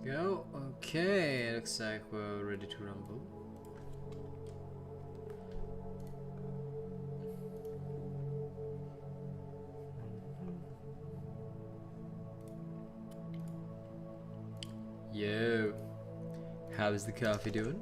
go. Okay, looks like we're ready to rumble. Yo, how's the coffee doing?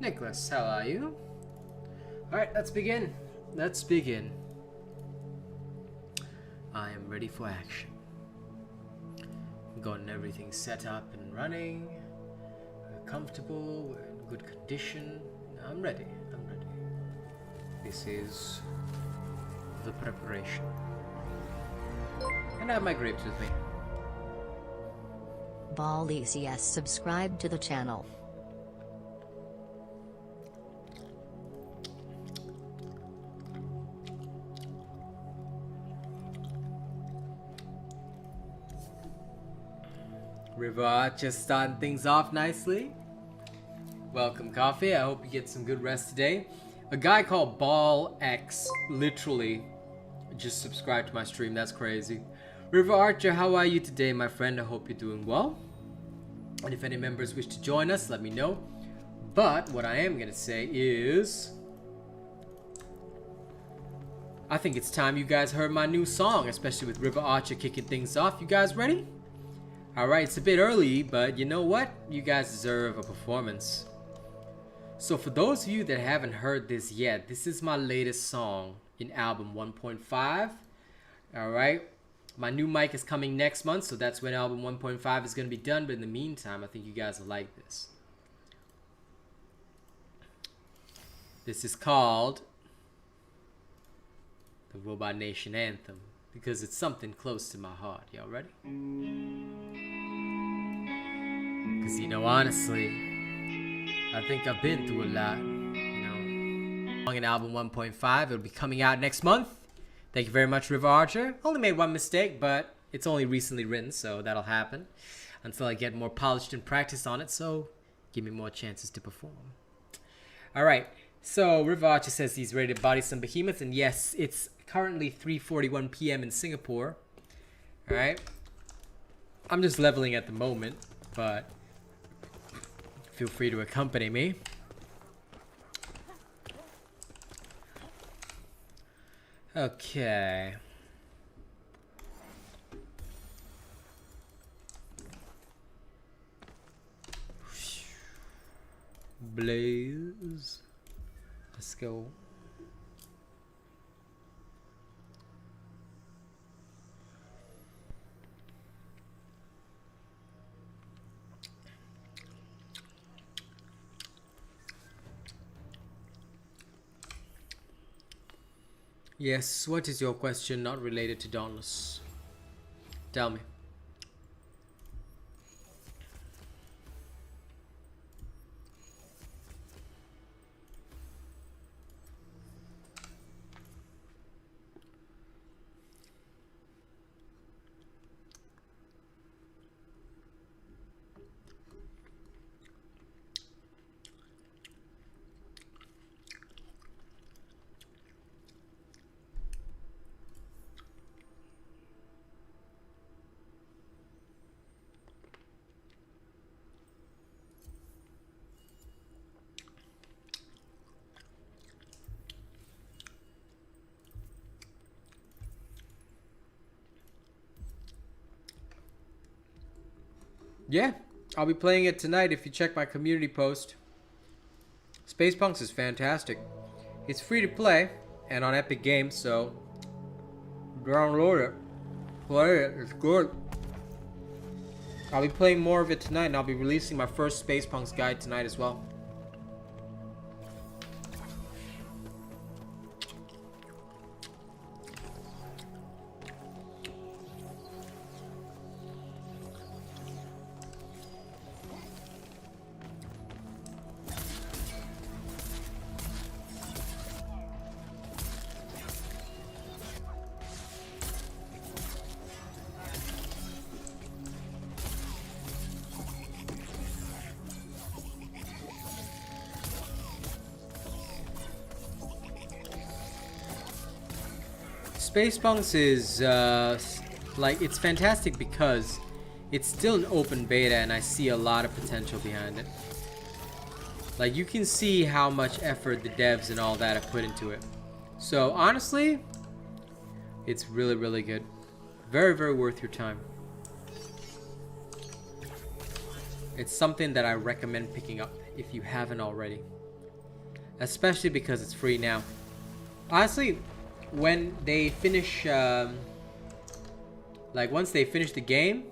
Nicholas, how are you? Alright, let's begin. Let's begin. I am ready for action. Gotten everything set up and running. We're comfortable, we're in good condition. I'm ready. This is the preparation. And I have my grapes with me. RealAsianRobot, subscribe to the channel. River just starting things off nicely. Welcome, Coffee. I hope you get some good rest today. A guy called Ball X literally just subscribed to my stream. That's crazy. River Archer, how are you today, my friend? I hope you're doing well. And if any members wish to join us, let me know. But what I am gonna say is, I think it's time you guys heard my new song, especially with River Archer kicking things off. You guys ready? Alright, it's a bit early, but you know what? You guys deserve a performance. So for those of you that haven't heard this yet, this is my latest song in album 1.5. Alright, my new mic is coming next month, so that's when album 1.5 is going to be done. But in the meantime, I think you guys will like this. This is called the Robot Nation Anthem, because it's something close to my heart. Y'all ready? Because, you know, honestly, I think I've been through a lot, you know. In album 1.5, it'll be coming out next month. Thank you very much, River Archer. Only made one mistake, but it's only recently written, so that'll happen until I get more polished and practice on it, so give me more chances to perform. Alright, so River Archer says he's ready to body some behemoths, and yes, it's currently 3:41 p.m. in Singapore. Alright. I'm just leveling at the moment, but feel free to accompany me. Okay. Blaze. Let's go. Yes, what is your question not related to Dauntless? Tell me. Yeah, I'll be playing it tonight if you check my community post. Space Punks is fantastic. It's free to play and on Epic Games, so download it. Play it, it's good. I'll be playing more of it tonight, and I'll be releasing my first Space Punks guide tonight as well. Spacepunks is like, it's fantastic because it's still an open beta and I see a lot of potential behind it. Like, you can see how much effort the devs and all that have put into it. So honestly, it's really, really good. Very, very worth your time. It's something that I recommend picking up if you haven't already. Especially because it's free now. Honestly, when they finish, like once they finish the game,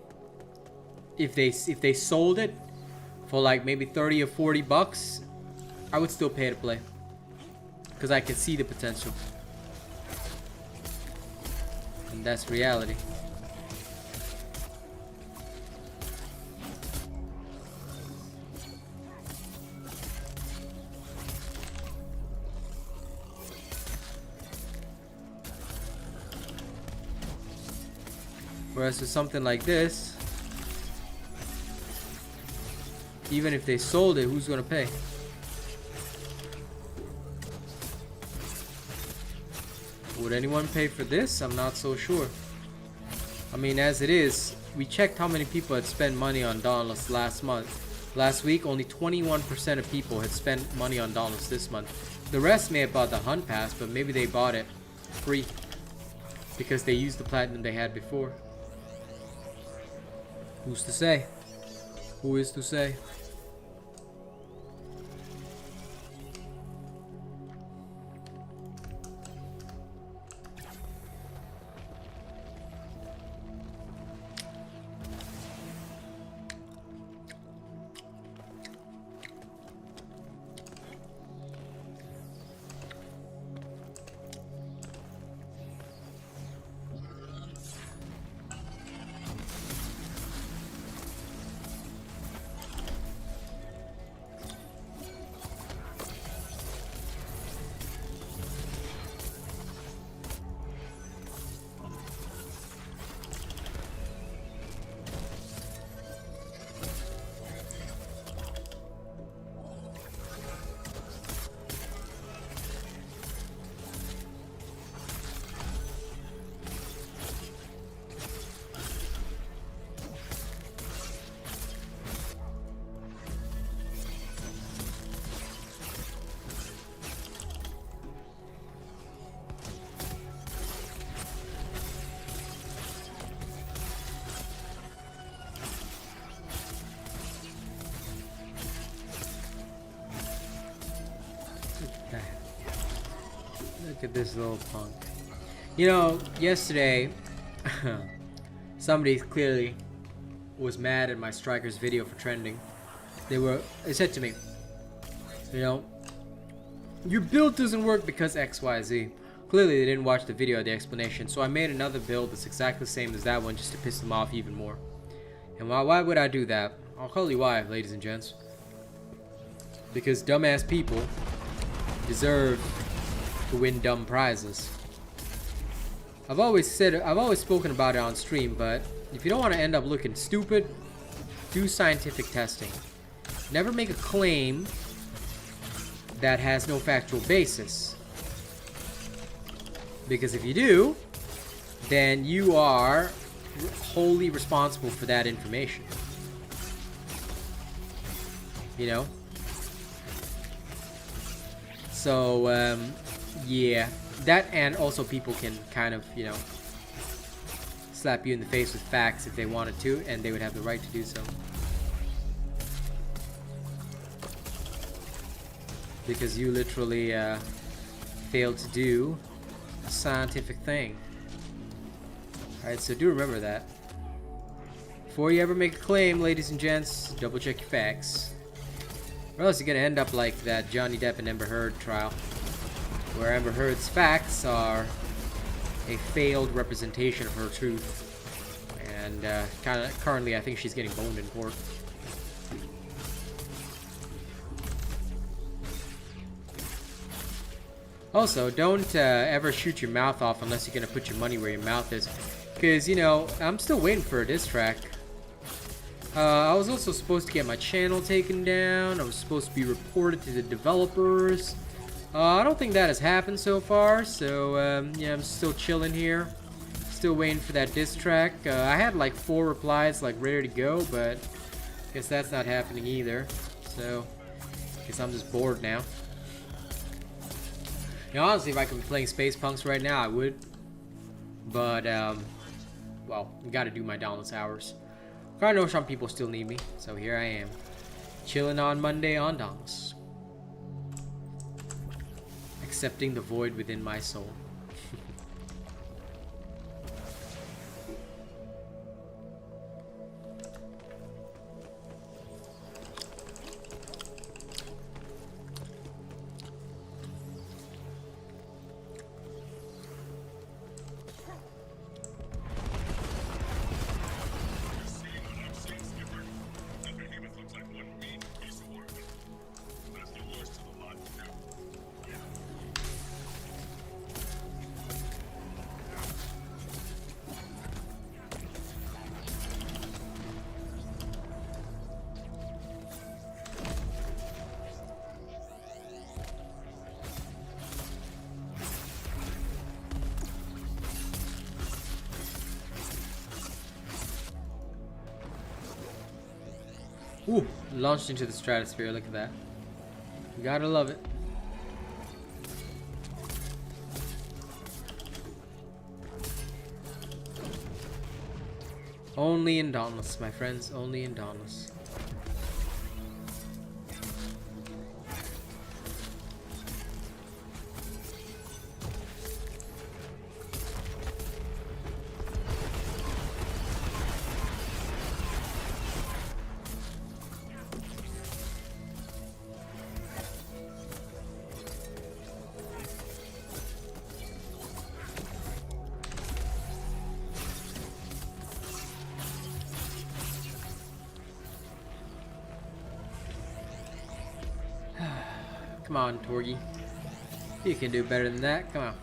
if they sold it for like maybe 30 or 40 bucks, I would still pay to play. Because I can see the potential. And that's reality. Whereas with something like this, even if they sold it, who's gonna pay? Would anyone pay for this? I'm not so sure. I mean, as it is, we checked how many people had spent money on Dauntless last month. Last week, only 21% of people had spent money on Dauntless this month. The rest may have bought the Hunt Pass, but maybe they bought it free because they used the platinum they had before. Who's to say? Who is to say? Look at this little punk. You know, yesterday, somebody clearly was mad at my Strikers video for trending. They said to me, you know, your build doesn't work because XYZ. Clearly they didn't watch the video or the explanation, so I made another build that's exactly the same as that one just to piss them off even more. And why would I do that? I'll tell you why, ladies and gents. Because dumbass people deserve to win dumb prizes. I've always spoken about it on stream, but if you don't want to end up looking stupid, do scientific testing. Never make a claim that has no factual basis. Because if you do, then you are wholly responsible for that information. You know? So, yeah. That, and also people can kind of, you know, slap you in the face with facts if they wanted to, and they would have the right to do so. Because you literally failed to do a scientific thing. Alright, so do remember that. Before you ever make a claim, ladies and gents, double check your facts. Or else you're gonna end up like that Johnny Depp and Amber Heard trial, where Amber Heard's facts are a failed representation of her truth. And currently I think she's getting boned in court. Also, don't ever shoot your mouth off unless you're gonna put your money where your mouth is. Because, you know, I'm still waiting for a diss track. I was also supposed to get my channel taken down. I was supposed to be reported to the developers. I don't think that has happened so far, so yeah, I'm still chilling here. Still waiting for that diss track. I had like 4 replies like ready to go, but guess that's not happening either. So, guess I'm just bored now. You know, honestly, if I could be playing Space Punks right now, I would. But, well, I gotta do my Dauntless hours. I know some people still need me, so here I am. Chilling on Monday on Dauntless. Accepting the void within my soul. Ooh, launched into the stratosphere, look at that. You gotta love it. Only in Dauntless, my friends, only in Dauntless. Come on, Torgy. You can do better than that. Come on.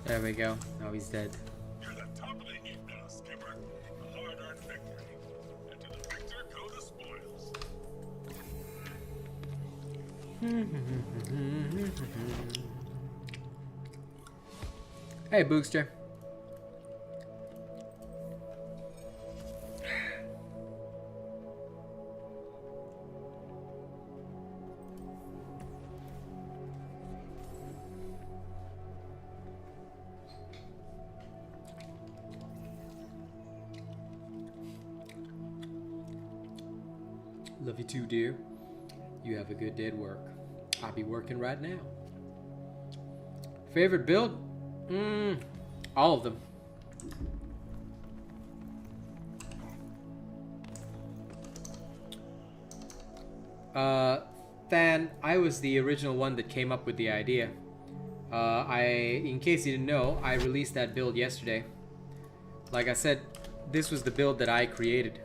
There we go. Now he's dead. You're the top of the heap now, Skipper. A hard-earned victory. And to the victor go the spoils. Hey, Boogster. Love you too, dear. You have a good day at work. I'll be working right now. Favorite build? All of them. Than, I was the original one that came up with the idea. In case you didn't know, I released that build yesterday. Like I said, this was the build that I created.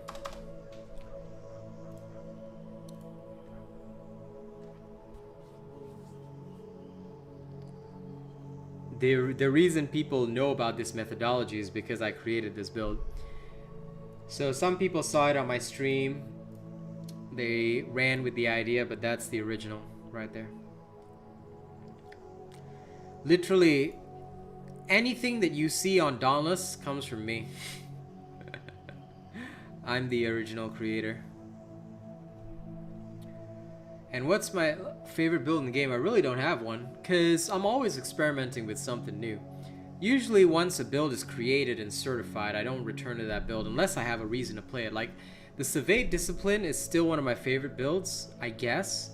The reason people know about this methodology is because I created this build. So some people saw it on my stream. They ran with the idea, but that's the original right there. Literally, anything that you see on Dauntless comes from me. I'm the original creator. And what's my favorite build in the game? I really don't have one, because I'm always experimenting with something new. Usually once a build is created and certified, I don't return to that build unless I have a reason to play it. Like, the Survey Discipline is still one of my favorite builds, I guess,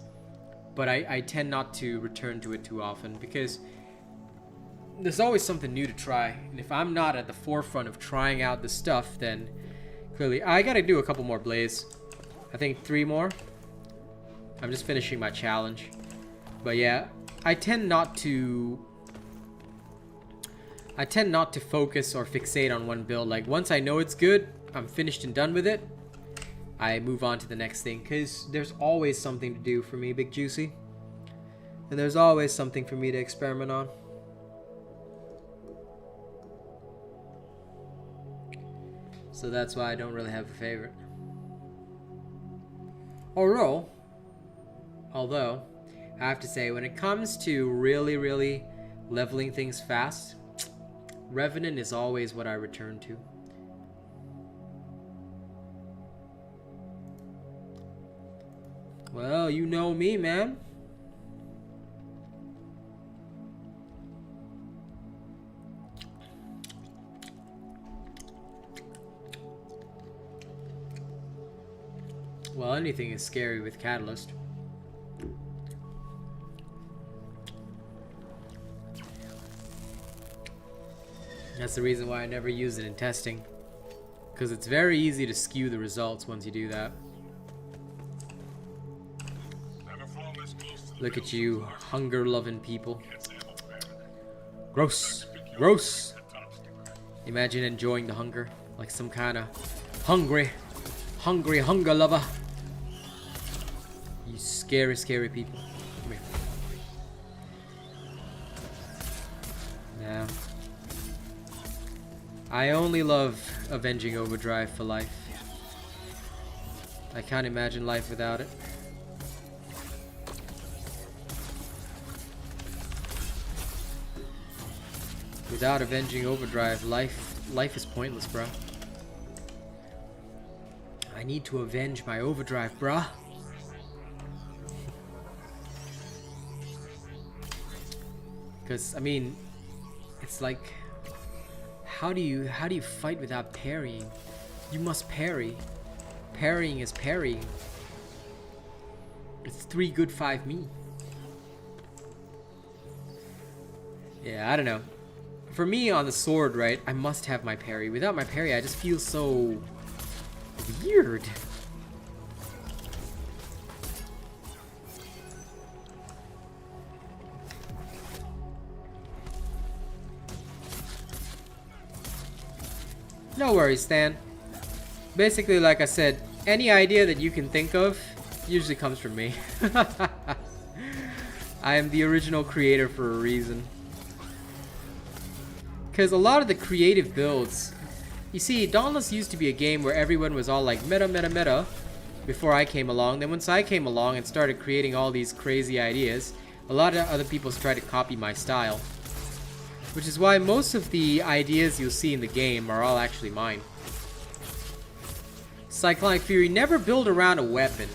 but I tend not to return to it too often, because there's always something new to try. And if I'm not at the forefront of trying out the stuff, then clearly I gotta do a couple more Blaze. I think 3 more. I'm just finishing my challenge. But yeah, I tend not to I tend not to focus or fixate on one build. Like, once I know it's good, I'm finished and done with it, I move on to the next thing, because there's always something to do for me, Big Juicy. And there's always something for me to experiment on. So that's why I don't really have a favorite. Although, I have to say, when it comes to really leveling things fast, Revenant is always what I return to. Well, you know me, man. Well, anything is scary with Catalyst. That's the reason why I never use it in testing. Because it's very easy to skew the results once you do that. Look at you, hunger-loving people. Gross. Gross. Imagine enjoying the hunger. Like some kind of hungry hunger lover. You scary people. Come here. Now, I only love Avenging Overdrive for life. I can't imagine life without it. Without Avenging Overdrive, life is pointless, bruh. I need to avenge my overdrive, bruh. Because, I mean, it's like, how do you fight without parrying? You must parry. Parrying is parrying. It's 3 good 5 me. Yeah, I don't know. For me, on the sword, right, I must have my parry. Without my parry, I just feel so weird. No worries, Stan. Basically, like I said, any idea that you can think of usually comes from me. I am the original creator for a reason. Because a lot of the creative builds, you see, Dauntless used to be a game where everyone was all like meta before I came along. Then once I came along and started creating all these crazy ideas, a lot of other people tried to copy my style. Which is why most of the ideas you'll see in the game are all actually mine. Cyclonic Fury, never build around a weapon.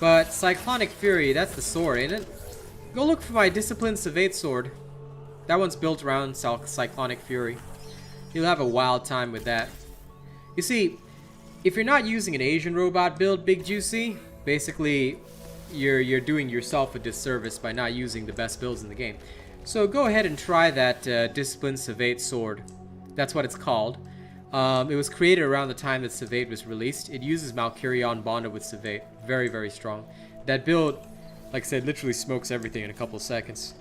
But Cyclonic Fury, that's the sword, ain't it? Go look for my Disciplined Savate sword. That one's built around Cyclonic Fury. You'll have a wild time with that. You see, if you're not using an Asian robot build, Big Juicy, basically you're doing yourself a disservice by not using the best builds in the game. So go ahead and try that Disciplined Savate sword. That's what it's called. It was created around the time that Savate was released. It uses Malkurion bonded with Savate. Very strong. That build, like I said, literally smokes everything in a couple of seconds.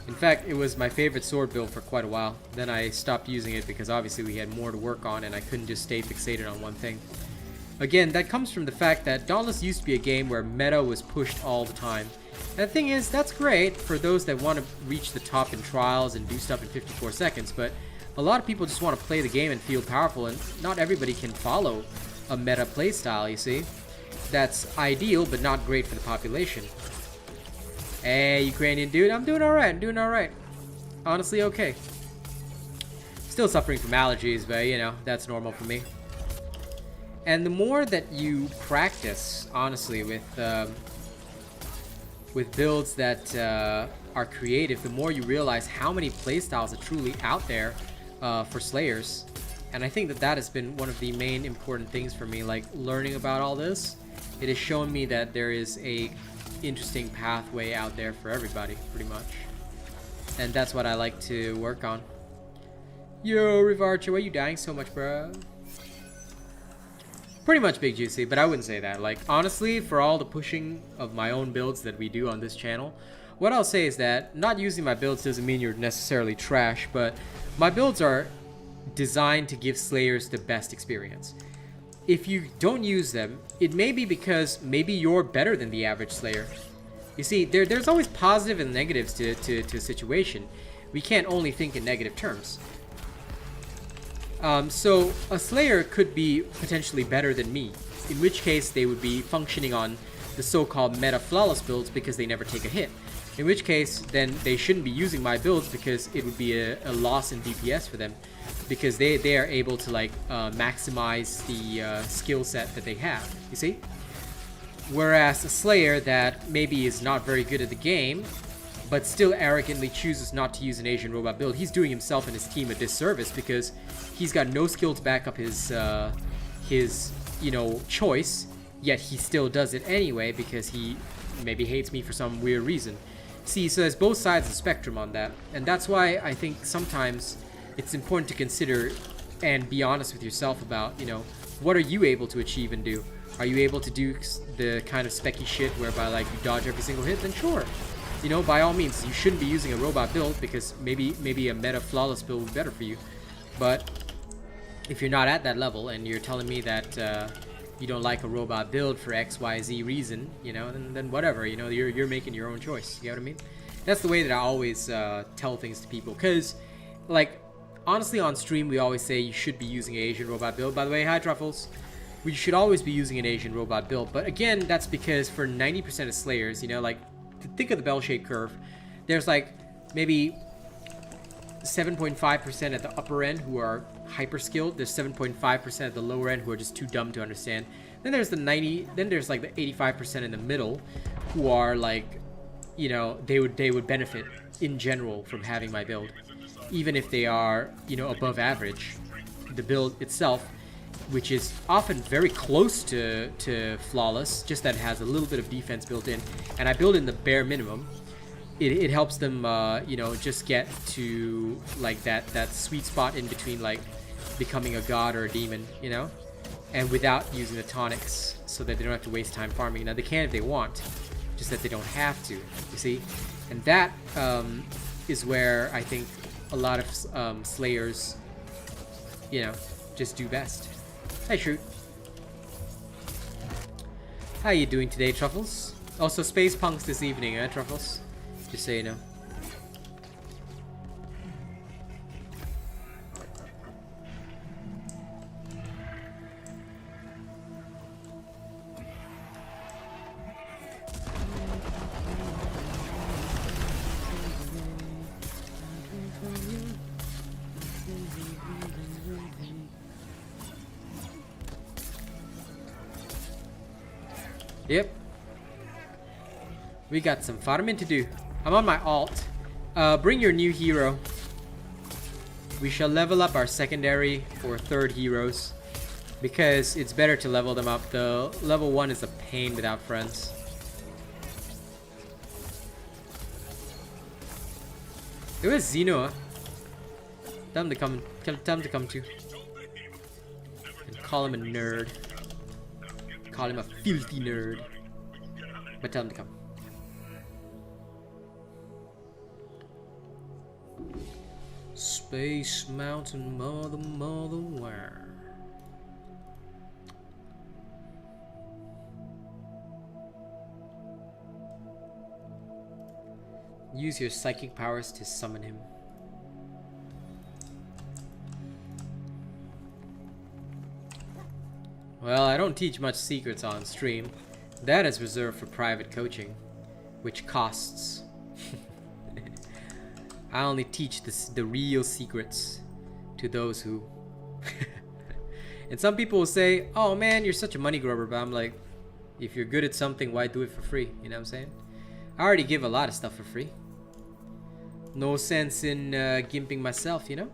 In fact, it was my favorite sword build for quite a while. Then I stopped using it because obviously we had more to work on and I couldn't just stay fixated on one thing. Again, that comes from the fact that Dauntless used to be a game where meta was pushed all the time. And the thing is, that's great for those that want to reach the top in trials and do stuff in 54 seconds, but a lot of people just want to play the game and feel powerful, and not everybody can follow a meta playstyle, you see? That's ideal, but not great for the population. Hey, Ukrainian dude, I'm doing alright, Honestly, okay. Still suffering from allergies, but, you know, that's normal for me. And the more that you practice, honestly, with builds that are creative, the more you realize how many playstyles are truly out there for Slayers. And I think that that has been one of the main important things for me, like learning about all this. It has shown me that there is a interesting pathway out there for everybody, pretty much. And that's what I like to work on. Yo, Rivarcha, why are you dying so much, bro? Pretty much big juicy, but I wouldn't say that. Like, honestly, for all the pushing of my own builds that we do on this channel, what I'll say is that not using my builds doesn't mean you're necessarily trash, but my builds are designed to give slayers the best experience. If you don't use them, it may be because maybe you're better than the average slayer. You see, there's always positive and negatives to a situation. We can't only think in negative terms. So a slayer could be potentially better than me, in which case they would be functioning on the so-called meta flawless builds because they never take a hit. In which case, then they shouldn't be using my builds because it would be a loss in DPS for them, because they are able to like maximize the skill set that they have, you see? Whereas a slayer that maybe is not very good at the game, but still arrogantly chooses not to use an Asian robot build, he's doing himself and his team a disservice because he's got no skill to back up his you know, choice, yet he still does it anyway because he maybe hates me for some weird reason. See, so there's both sides of the spectrum on that, and that's why I think sometimes it's important to consider and be honest with yourself about, you know, what are you able to achieve and do? Are you able to do the kind of specky shit whereby like you dodge every single hit? Then sure. You know, by all means, you shouldn't be using a robot build because maybe a meta flawless build would be better for you. But if you're not at that level and you're telling me that you don't like a robot build for XYZ reason, you know, then whatever, you know, you're making your own choice. You know what I mean? That's the way that I always tell things to people, because like honestly on stream we always say you should be using an Asian robot build. By the way, hi Truffles. We should always be using an Asian robot build, but again, that's because for 90% of slayers, you know, like think of the bell-shaped curve. There's like maybe 7.5% at the upper end who are hyper skilled. There's 7.5% at the lower end who are just too dumb to understand. Then there's there's like the 85% in the middle who are like, you know, they would benefit in general from having my build, even if they are, you know, above average. The build itself, which is often very close to flawless, just that it has a little bit of defense built in, and I build in the bare minimum. It helps them, you know, just get to like that sweet spot in between like becoming a god or a demon, you know, and without using the tonics, so that they don't have to waste time farming. Now they can if they want, just that they don't have to, you see. And that is where I think a lot of slayers, you know, just do best. Hi, Shoot. How you doing today, Truffles? Also, Space Punks this evening, Truffles? Just so you know. Yep. We got some farming to do. I'm on my alt. Bring your new hero. We shall level up our secondary or third heroes, because it's better to level them up. The level 1 is a pain without friends. There is Xeno. Tell him to come. Tell him to come too. And call him a nerd. Call him a filthy nerd. But tell him to come. Space Mountain Mother where? Use your psychic powers to summon him. Well, I don't teach much secrets on stream. That is reserved for private coaching, which costs. I only teach the real secrets to those who... And some people will say, oh man, you're such a money grubber, but I'm like, if you're good at something, why do it for free? You know what I'm saying? I already give a lot of stuff for free. No sense in gimping myself, you know?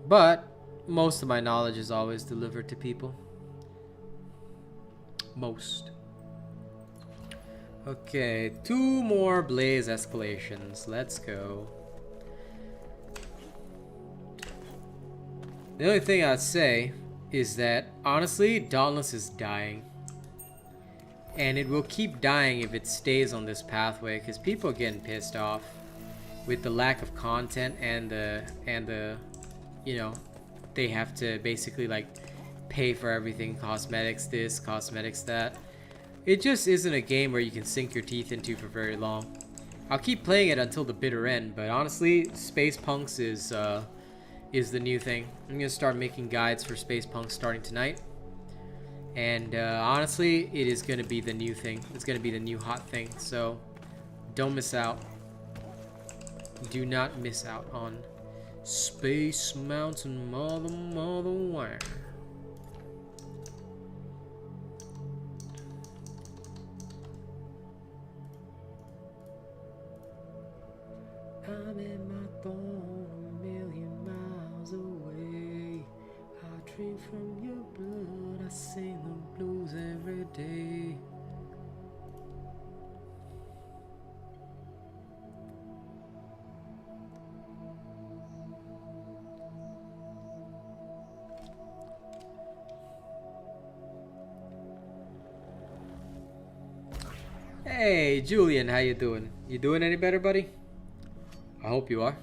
But most of my knowledge is always delivered to people. Most. Okay, 2 more blaze escalations. Let's go. The only thing I'd say is that, honestly, Dauntless is dying. And it will keep dying if it stays on this pathway, because people are getting pissed off with the lack of content and the you know, they have to basically like pay for everything, cosmetics this, cosmetics that. It just isn't a game where you can sink your teeth into for very long. I'll keep playing it until the bitter end, but honestly, Space Punks is the new thing. I'm gonna start making guides for Space Punks starting tonight. And honestly, it is going to be the new thing. It's going to be the new hot thing. So don't miss out. Do not miss out on Space Mountain mother wire. I'm in my throne, a million miles away. I drink from your blood, I sing the blues every day. Hey, Julian, how you doing? You doing any better, buddy? I hope you are.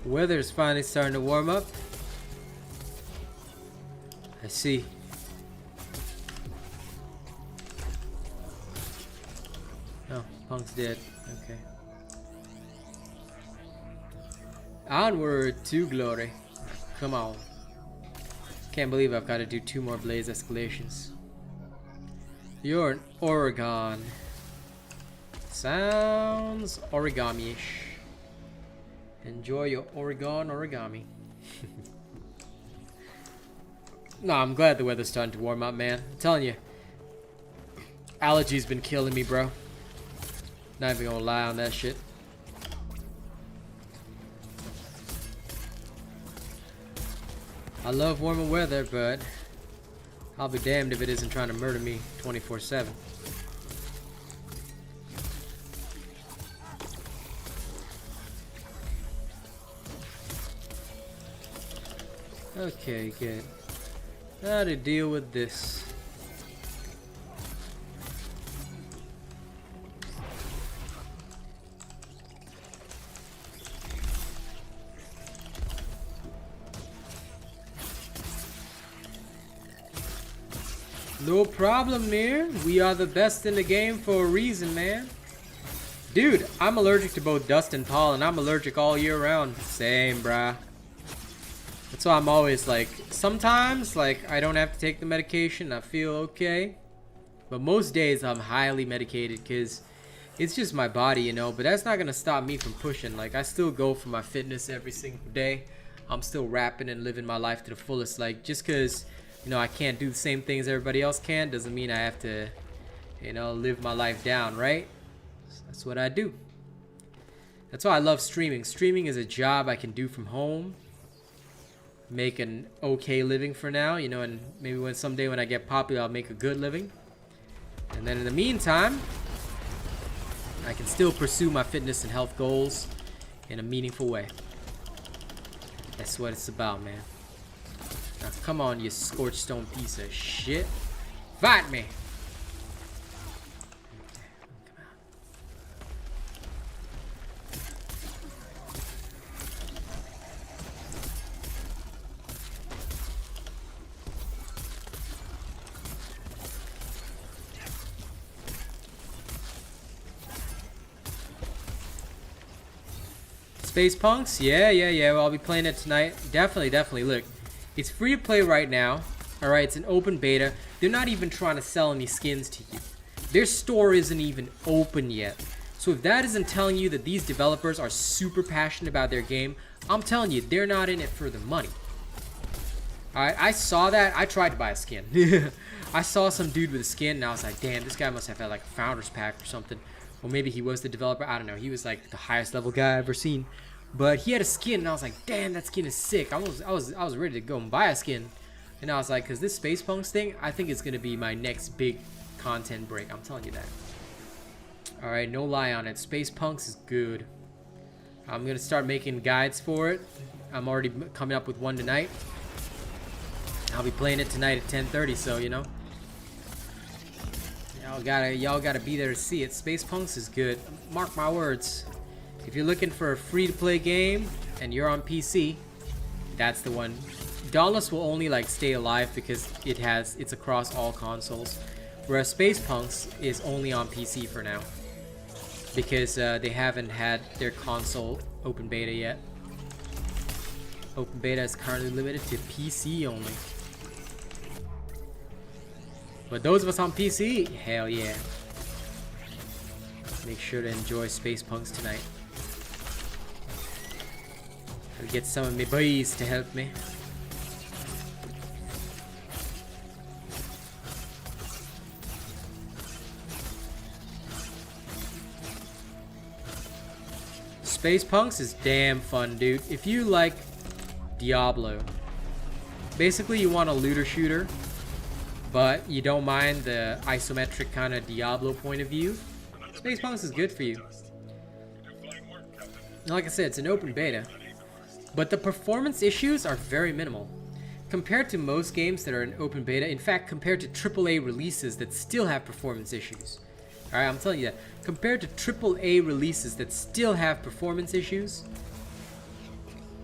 Weather's finally starting to warm up. I see. Oh, Punk's dead. Okay. Onward to glory. Come on. Can't believe I've got to do 2 more blaze escalations. You're an Oregon. Sounds origami-ish. Enjoy your Oregon origami. No, I'm glad the weather's starting to warm up, man. I'm telling you. Allergies been killing me, bro. Not even gonna lie on that shit. I love warmer weather, but I'll be damned if it isn't trying to murder me 24/7. Okay, good. How to deal with this. No problem, Mir. We are the best in the game for a reason, man. Dude, I'm allergic to both dust and pollen. I'm allergic all year round. Same, bruh. That's why I'm always like, sometimes like I don't have to take the medication, I feel okay, but most days I'm highly medicated because it's just my body, you know. But that's not gonna stop me from pushing. Like, I still go for my fitness every single day. I'm still rapping and living my life to the fullest. Like, just because, you know, I can't do the same things everybody else can doesn't mean I have to, you know, live my life down, right? That's what I do. That's why I love streaming. Streaming is a job I can do from home, make an okay living for now, you know, and maybe when someday when I get popular, I'll make a good living. And then in the meantime, I can still pursue my fitness and health goals in a meaningful way. That's what it's about, man. Now come on, you scorched stone piece of shit. Fight me! Space Punks? Yeah. Well, I'll be playing it tonight. Definitely. Look, it's free to play right now. Alright, it's an open beta. They're not even trying to sell any skins to you. Their store isn't even open yet. So if that isn't telling you that these developers are super passionate about their game, I'm telling you, they're not in it for the money. Alright, I saw that. I tried to buy a skin. I saw some dude with a skin and I was like, damn, this guy must have had like a founder's pack or something. Or maybe he was the developer. I don't know. He was like the highest level guy I've ever seen. But he had a skin and I was like, damn, that skin is sick. I was ready to go and buy a skin. And I was like, cause this Space Punks thing, I think it's gonna be my next big content break. I'm telling you that. Alright, no lie on it. Space Punks is good. I'm gonna start making guides for it. I'm already coming up with one tonight. I'll be playing it tonight at 10:30, so you know. Y'all gotta be there to see it. Space Punks is good. Mark my words. If you're looking for a free-to-play game and you're on PC, that's the one. Dauntless will only like stay alive because it's across all consoles, whereas Space Punks is only on PC for now because they haven't had their console open beta yet. Open beta is currently limited to PC only. But those of us on PC, hell yeah. Make sure to enjoy Space Punks tonight. I'll get some of my boys to help me. Space Punks is damn fun, dude. If you like Diablo, basically you want a looter shooter, but you don't mind the isometric kind of Diablo point of view, Space Punks is good for you. Like I said, it's an open beta, but the performance issues are very minimal. Compared to most games that are in open beta, in fact, compared to AAA releases that still have performance issues. Alright, I'm telling you that. Compared to AAA releases that still have performance issues,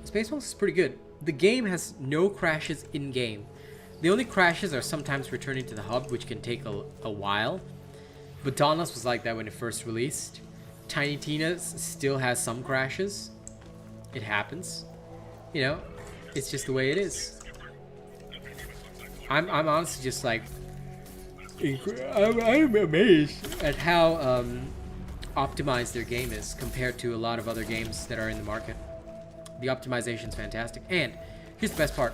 Space Punks is pretty good. The game has no crashes in-game. The only crashes are sometimes returning to the hub, which can take a while. But Dauntless was like that when it first released. Tiny Tina's still has some crashes. It happens. You know, it's just the way it is. I'm honestly just like... I'm amazed at how optimized their game is compared to a lot of other games that are in the market. The optimization's fantastic. And here's the best part.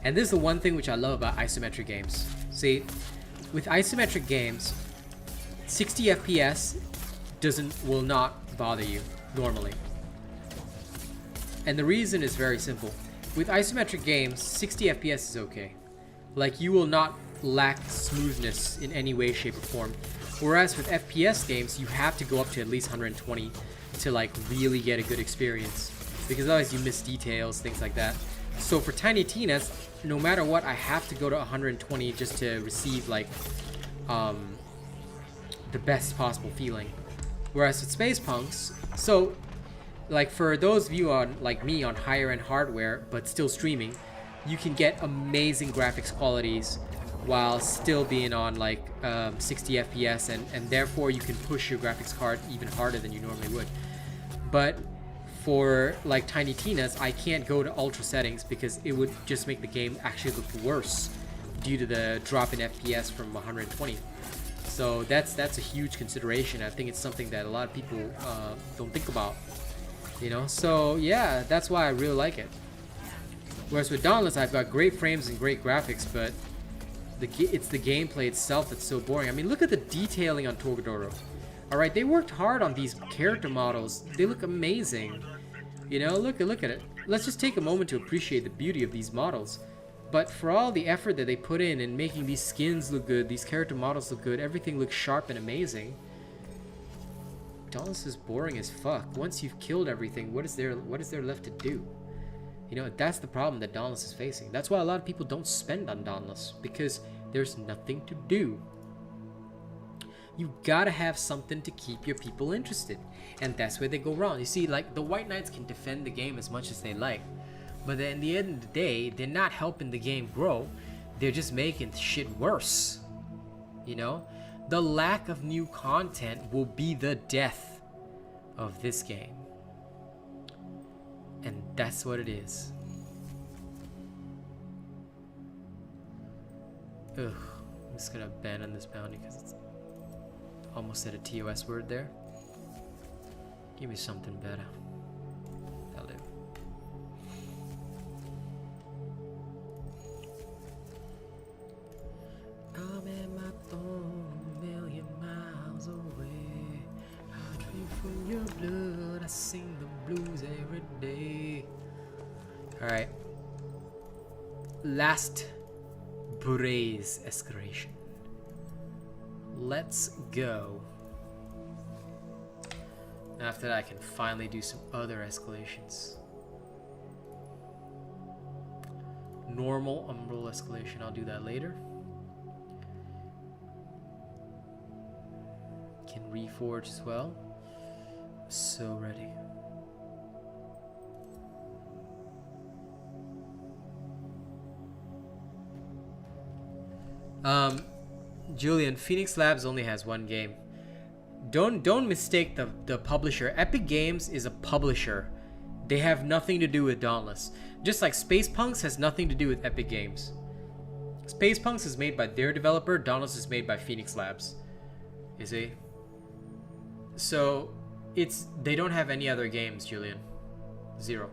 And this is the one thing which I love about isometric games. See, with isometric games, 60 FPS will not bother you normally. And the reason is very simple. With isometric games, 60 FPS is okay. Like, you will not lack smoothness in any way, shape, or form. Whereas with FPS games, you have to go up to at least 120 to like really get a good experience. Because otherwise you miss details, things like that. So for Tiny Tina's, no matter what, I have to go to 120 just to receive like the best possible feeling. Whereas with Space Punks, so like for those of you on like me on higher end hardware but still streaming, you can get amazing graphics qualities while still being on like 60 FPS, and therefore you can push your graphics card even harder than you normally would. But for like Tiny Tina's, I can't go to ultra settings because it would just make the game actually look worse due to the drop in FPS from 120. So that's a huge consideration. I think it's something that a lot of people don't think about, you know. So yeah, that's why I really like it. Whereas with Dauntless, I've got great frames and great graphics, but it's the gameplay itself that's so boring. I mean, look at the detailing on Torgadoro. Alright, they worked hard on these character models. They look amazing. You know, look at it. Let's just take a moment to appreciate the beauty of these models. But for all the effort that they put in making these skins look good, these character models look good, everything looks sharp and amazing, Dauntless is boring as fuck. Once you've killed everything, what is there left to do? You know, that's the problem that Dauntless is facing. That's why a lot of people don't spend on Dauntless, because there's nothing to do. You gotta have something to keep your people interested, and that's where they go wrong. You see, like, the White Knights can defend the game as much as they like, but then at the end of the day, they're not helping the game grow. They're just making shit worse. You know, the lack of new content will be the death of this game, and that's what it is. Ugh, I'm just gonna abandon this bounty because it's Almost said a TOS word there. Give me something better. That'll do. I'm in my throne, a million miles away. I drink from your blood, I sing the blues every day. Alright. Last Braze escalation. Let's go. After that, I can finally do some other escalations. Normal umbral escalation, I'll do that later. Can reforge as well. So ready. Julian, Phoenix Labs only has one game. Don't mistake the publisher. Epic Games is a publisher. They have nothing to do with Dauntless. Just like Space Punks has nothing to do with Epic Games. Space Punks is made by their developer. Dauntless is made by Phoenix Labs. You see? So they don't have any other games, Julian. Zero.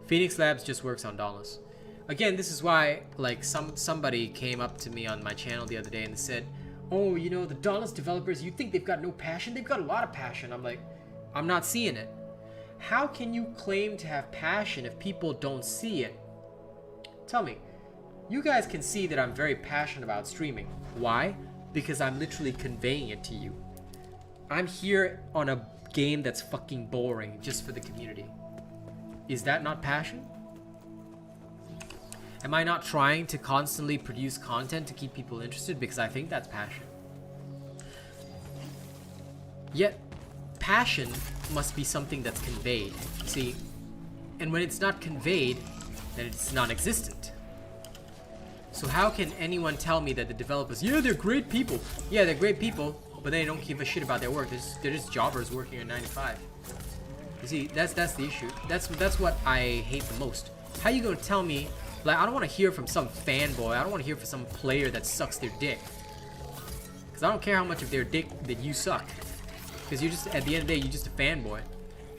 Phoenix Labs just works on Dauntless. Again, this is why, like, somebody came up to me on my channel the other day and they said, oh, you know, the Dauntless developers, you think they've got no passion? They've got a lot of passion. I'm like, I'm not seeing it. How can you claim to have passion if people don't see it? Tell me. You guys can see that I'm very passionate about streaming. Why? Because I'm literally conveying it to you. I'm here on a game that's fucking boring just for the community. Is that not passion? Am I not trying to constantly produce content to keep people interested? Because I think that's passion. Yet, passion must be something that's conveyed. See, and when it's not conveyed, then it's non-existent. So how can anyone tell me that the developers, yeah, they're great people. Yeah, they're great people, but they don't give a shit about their work. They're just jobbers working at 9 to 5. You see, that's the issue. That's what I hate the most. How you gonna tell me? Like, I don't want to hear from some fanboy. I don't want to hear from some player that sucks their dick. Because I don't care how much of their dick that you suck. Because you're just, at the end of the day, you're just a fanboy.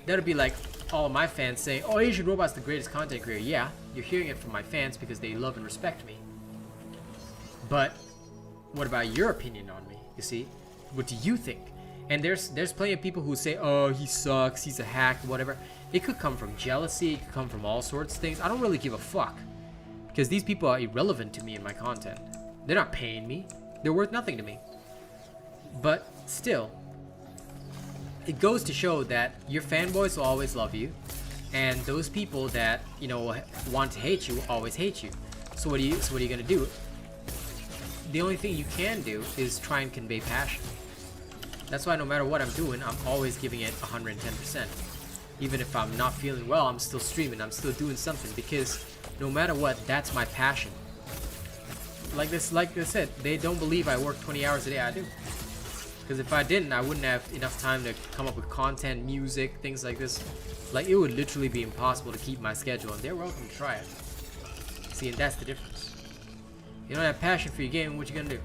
That'll be like all of my fans saying, oh, AsianRobot's the greatest content creator. Yeah, you're hearing it from my fans because they love and respect me. But what about your opinion on me? You see? What do you think? And there's plenty of people who say, oh, he sucks, he's a hack, whatever. It could come from jealousy. It could come from all sorts of things. I don't really give a fuck. Because these people are irrelevant to me and my content. They're not paying me. They're worth nothing to me. But still, it goes to show that your fanboys will always love you, and those people that, you know, want to hate you always hate you. So what are you gonna do? The only thing you can do is try and convey passion. That's why no matter what I'm doing, I'm always giving it 110%. Even if I'm not feeling well, I'm still streaming. I'm still doing something because no matter what, that's my passion. Like I said, they don't believe I work 20 hours a day. I do. Because if I didn't, I wouldn't have enough time to come up with content, music, things like this. Like, it would literally be impossible to keep my schedule, and they're welcome to try it. See, and that's the difference. You don't have passion for your game, what you gonna do?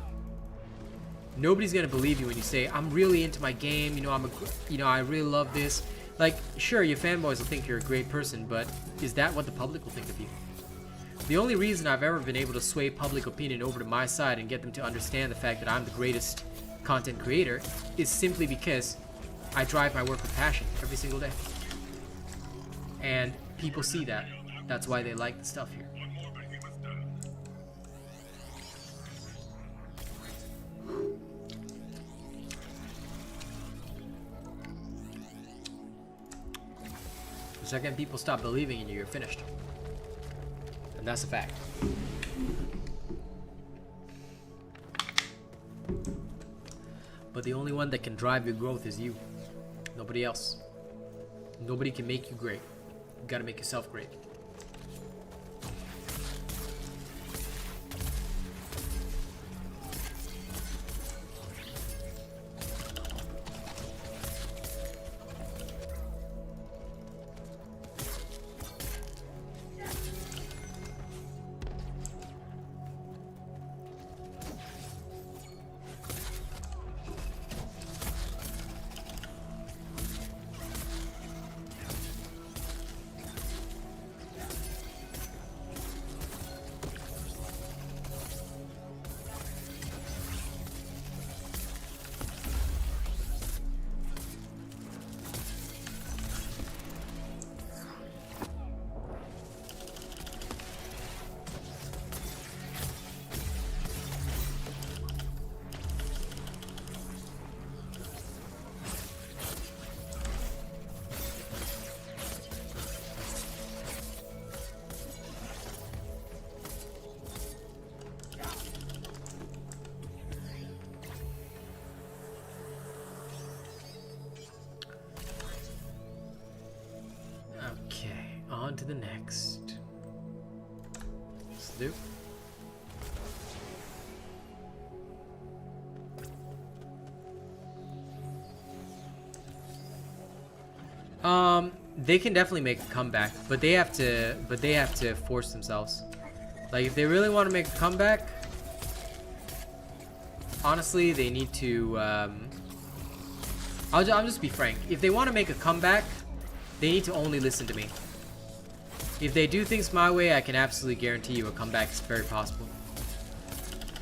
Nobody's gonna believe you when you say, I'm really into my game, you know, I really love this. Like, sure, your fanboys will think you're a great person, but is that what the public will think of you? The only reason I've ever been able to sway public opinion over to my side and get them to understand the fact that I'm the greatest content creator is simply because I drive my work with passion every single day. And people see that. That's why they like the stuff here. The second people stop believing in you, you're finished. And that's a fact. But the only one that can drive your growth is you. Nobody else. Nobody can make you great. You gotta make yourself great. on to the next. Salute. They can definitely make a comeback, but they have to force themselves. Like, if they really want to make a comeback, honestly, they need to, I'll just be frank. If they want to make a comeback, they need to only listen to me. If they do things my way, I can absolutely guarantee you a comeback is very possible.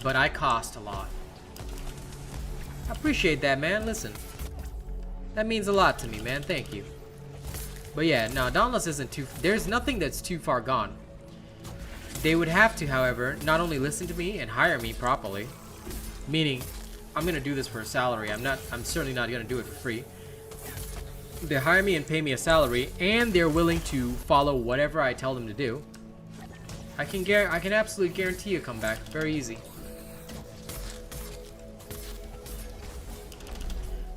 But I cost a lot. I appreciate that, man. Listen. That means a lot to me, man. Thank you. But yeah, no, Dauntless isn't too... There's nothing that's too far gone. They would have to, however, not only listen to me and hire me properly, meaning I'm gonna do this for a salary. I'm certainly not gonna do it for free. They hire me and pay me a salary, and they're willing to follow whatever I tell them to do. I can absolutely guarantee a comeback. Very easy.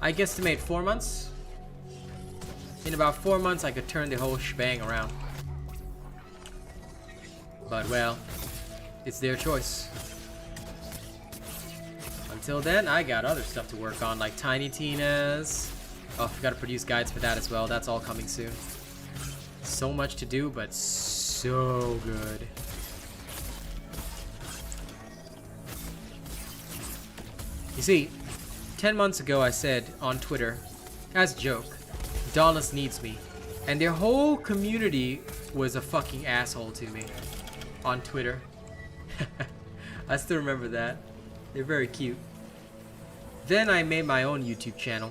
I guesstimate 4 months. In about 4 months, I could turn the whole shebang around. But, well, it's their choice. Until then, I got other stuff to work on, like Tiny Tina's. Oh, I've got to produce guides for that as well. That's all coming soon. So much to do, but so good. You see, 10 months ago I said on Twitter, as a joke, Dauntless needs me. And their whole community was a fucking asshole to me. On Twitter. I still remember that. They're very cute. Then I made my own YouTube channel.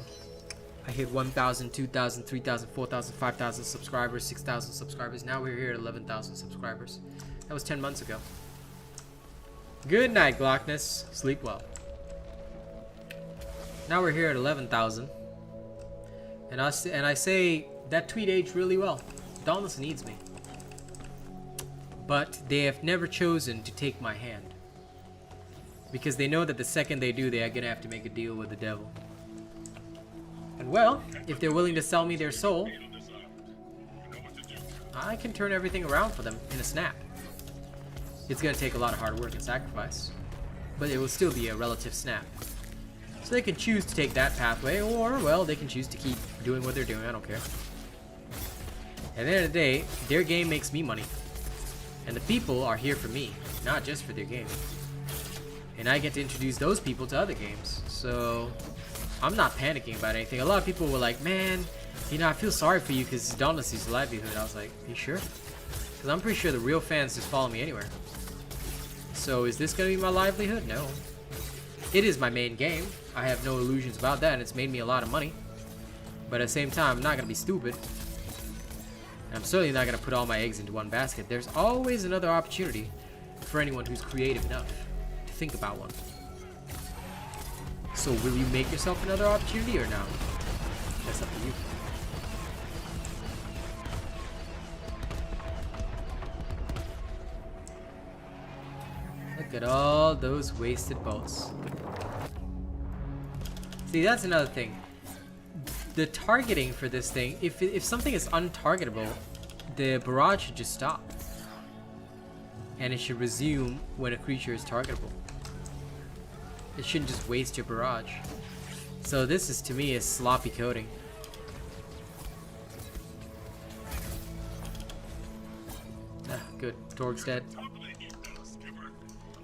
I hit 1,000, 2,000, 3,000, 4,000, 5,000 subscribers, 6,000 subscribers. Now we're here at 11,000 subscribers. That was 10 months ago. Good night, Glockness. Sleep well. Now we're here at 11,000. And I say that tweet aged really well. Dauntless needs me. But they have never chosen to take my hand. Because they know that the second they do, they are going to have to make a deal with the devil. And well, if they're willing to sell me their soul, I can turn everything around for them in a snap. It's going to take a lot of hard work and sacrifice. But it will still be a relative snap. So they can choose to take that pathway, or, well, they can choose to keep doing what they're doing. I don't care. At the end of the day, their game makes me money. And the people are here for me, not just for their game. And I get to introduce those people to other games. So I'm not panicking about anything. A lot of people were like, man, you know, I feel sorry for you because Dauntless is livelihood. I was like, are you sure? Because I'm pretty sure the real fans just follow me anywhere. So is this going to be my livelihood? No. It is my main game. I have no illusions about that, and it's made me a lot of money. But at the same time, I'm not going to be stupid. And I'm certainly not going to put all my eggs into one basket. There's always another opportunity for anyone who's creative enough to think about one. So will you make yourself another opportunity or not? That's up to you. Look at all those wasted bolts. See, that's another thing. The targeting for this thing, if something is untargetable, the barrage should just stop. And it should resume when a creature is targetable. It shouldn't just waste your barrage. So this is, to me, is sloppy coding. Ah, good. Torg's dead.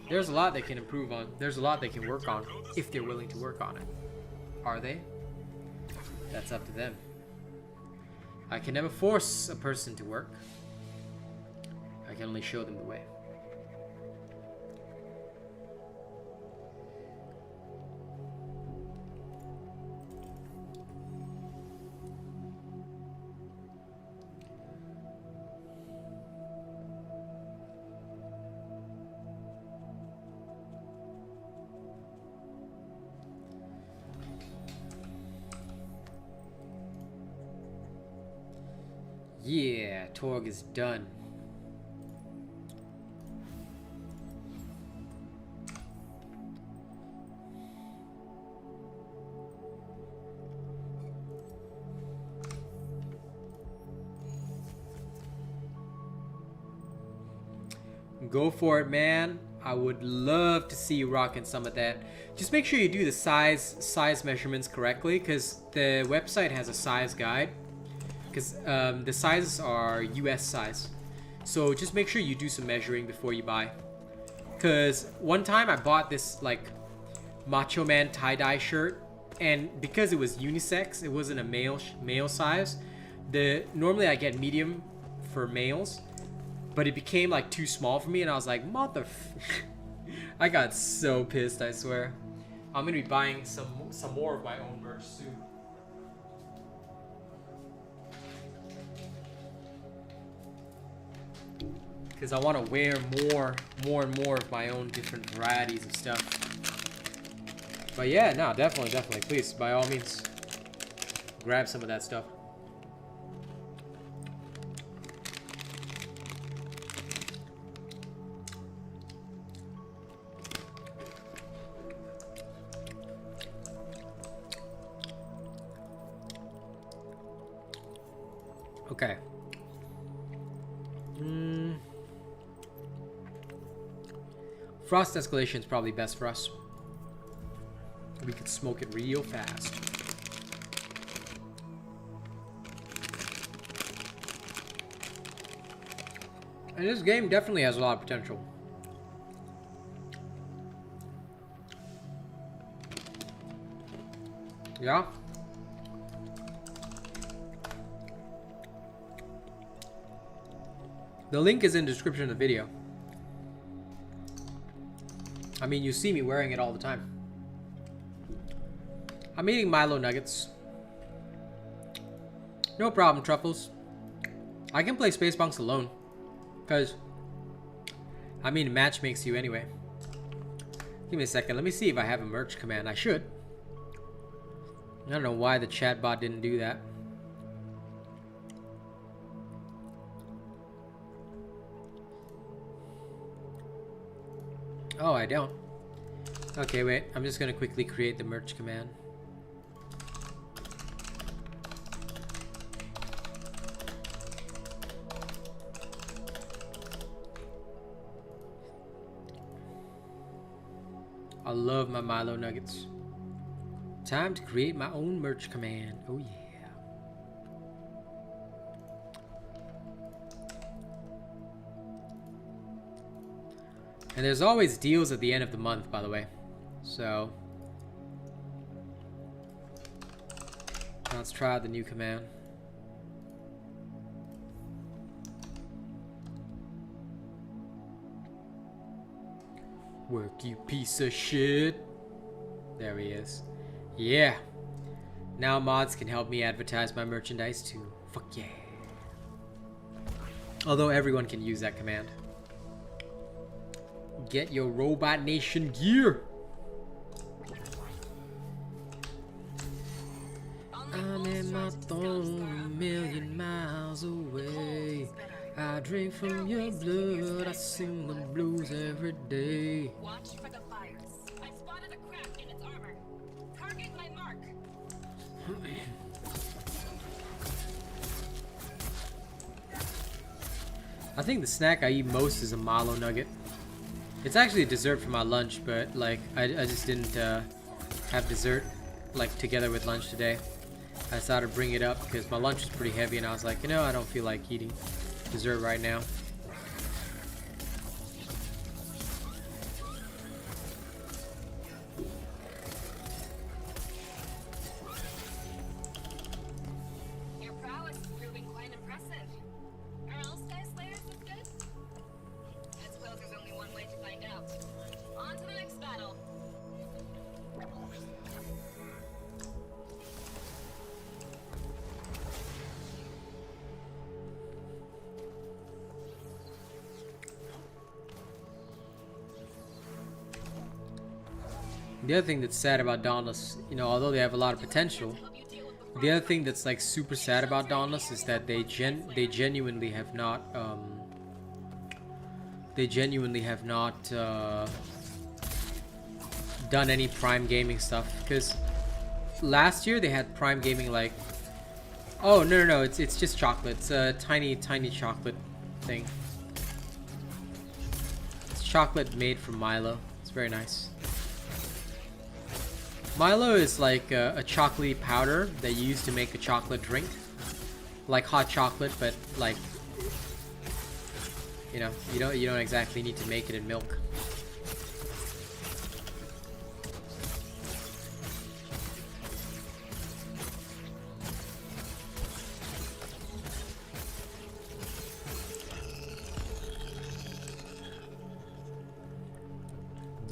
There's a lot they can improve on. There's a lot they can work on if they're willing to work on it. Are they? That's up to them. I can never force a person to work. I can only show them the way. Yeah, Torg is done. Go for it, man. I would love to see you rocking some of that. Just make sure you do the size measurements correctly, because the website has a size guide. Because the sizes are US size. So just make sure you do some measuring before you buy. Because one time I bought this like Macho Man tie-dye shirt, and because it was unisex, it wasn't a male size. Normally I get medium for males, but it became like too small for me, and I was like, I got so pissed, I swear. I'm gonna be buying some more of my own merch soon. Because I want to wear more and more of my own different varieties of stuff. But yeah, no, definitely. Please, by all means, grab some of that stuff. Okay. Frost escalation is probably best for us. We could smoke it real fast. And this game definitely has a lot of potential. Yeah. The link is in the description of the video. I mean, you see me wearing it all the time. I'm eating Milo nuggets. No problem, Truffles. I can play Space Bunks alone. Because, I mean, match makes you anyway. Give me a second. Let me see if I have a merch command. I should. I don't know why the chat bot didn't do that. Oh, I don't. Okay, wait. I'm just going to quickly create the merch command. I love my Milo nuggets. Time to create my own merch command. Oh, yeah. And there's always deals at the end of the month, by the way. So let's try out the new command. Work, you piece of shit. There he is. Yeah. Now mods can help me advertise my merchandise too. Fuck yeah. Although everyone can use that command. Get your Robot Nation gear. I'm in my throne, a million miles away. I drink from your blood, I sing the blues every day. Watch for the fires. I spotted a crack in its armor. Target my mark. I think the snack I eat most is a Milo nugget. It's actually a dessert for my lunch, but like I just didn't have dessert like together with lunch today. I decided to bring it up because my lunch was pretty heavy, and I was like, you know, I don't feel like eating dessert right now. Your prowess is proving quite impressive. Are all Sky Slayers as good? I suppose there's only one way to find out. On to the next battle. The other thing that's sad about Dauntless, you know, although they have a lot of potential, the other thing that's like super sad about Dauntless is that they genuinely have not done any Prime Gaming stuff. Because last year they had Prime Gaming like, oh no, it's just chocolate. It's a tiny chocolate thing. chocolate made from Milo. It's very nice. Milo is like a chocolatey powder that you use to make a chocolate drink. Like hot chocolate, but like, you know, you don't exactly need to make it in milk.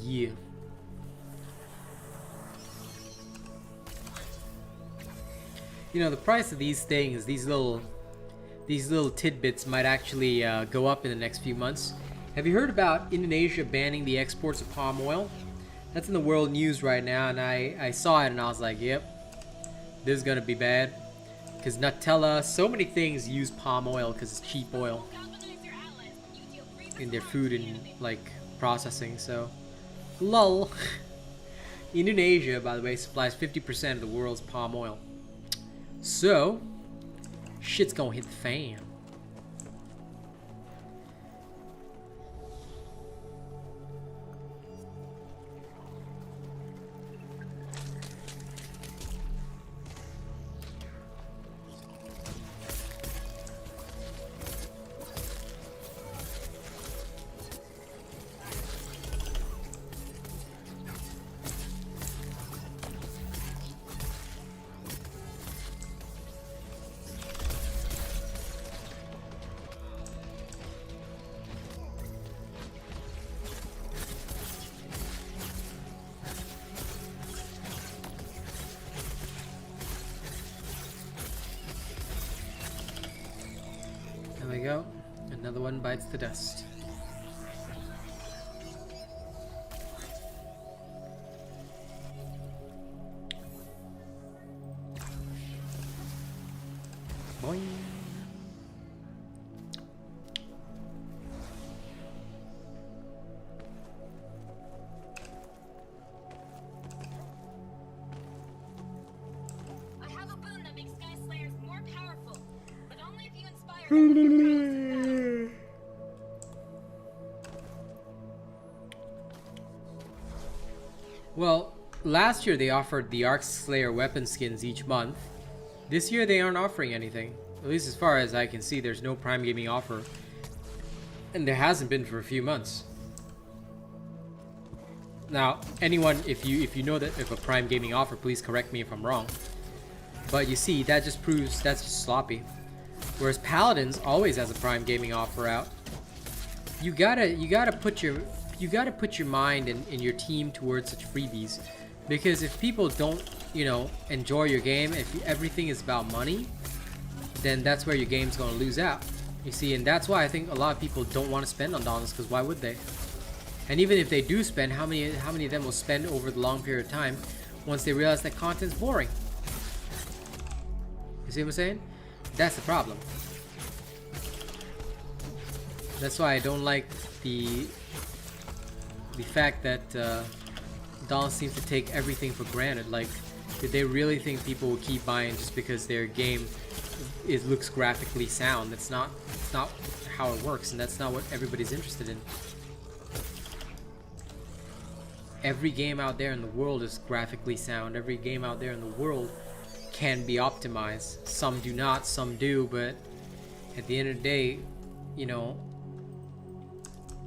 Yeah. You know, the price of these things, these little tidbits might actually go up in the next few months. Have you heard about Indonesia banning the exports of palm oil? That's in the world news right now, and I saw it and I was like, yep, this is gonna be bad. Because Nutella, so many things use palm oil because it's cheap oil in their food and like processing, so lol. Indonesia, by the way, supplies 50% of the world's palm oil. So, shit's gonna hit the fan. There we go. Another one bites the dust. Boing. I have a boon that makes Sky Slayers more powerful, but only if you inspire them. Well, last year they offered the Arc Slayer weapon skins each month. This year they aren't offering anything. At least as far as I can see, there's no Prime Gaming offer. And there hasn't been for a few months. Now, anyone, if you know that if a Prime Gaming offer, please correct me if I'm wrong. But you see, that just proves that's just sloppy. Whereas Paladins always has a Prime Gaming offer out. You gotta put your mind and your team towards such freebies, because if people don't, you know, enjoy your game, if everything is about money, then that's where your game's gonna lose out. You see, and that's why I think a lot of people don't want to spend on Dauntless, because why would they? And even if they do spend, how many of them will spend over the long period of time once they realize that content's boring? You see what I'm saying? That's the problem. That's why I don't like the fact that Dauntless seems to take everything for granted. Like, did they really think people will keep buying just because their game looks graphically sound? It's not how it works, and that's not what everybody's interested in. Every game out there in the world is graphically sound. Every game out there in the world can be optimized. Some do not, some do, but at the end of the day, you know,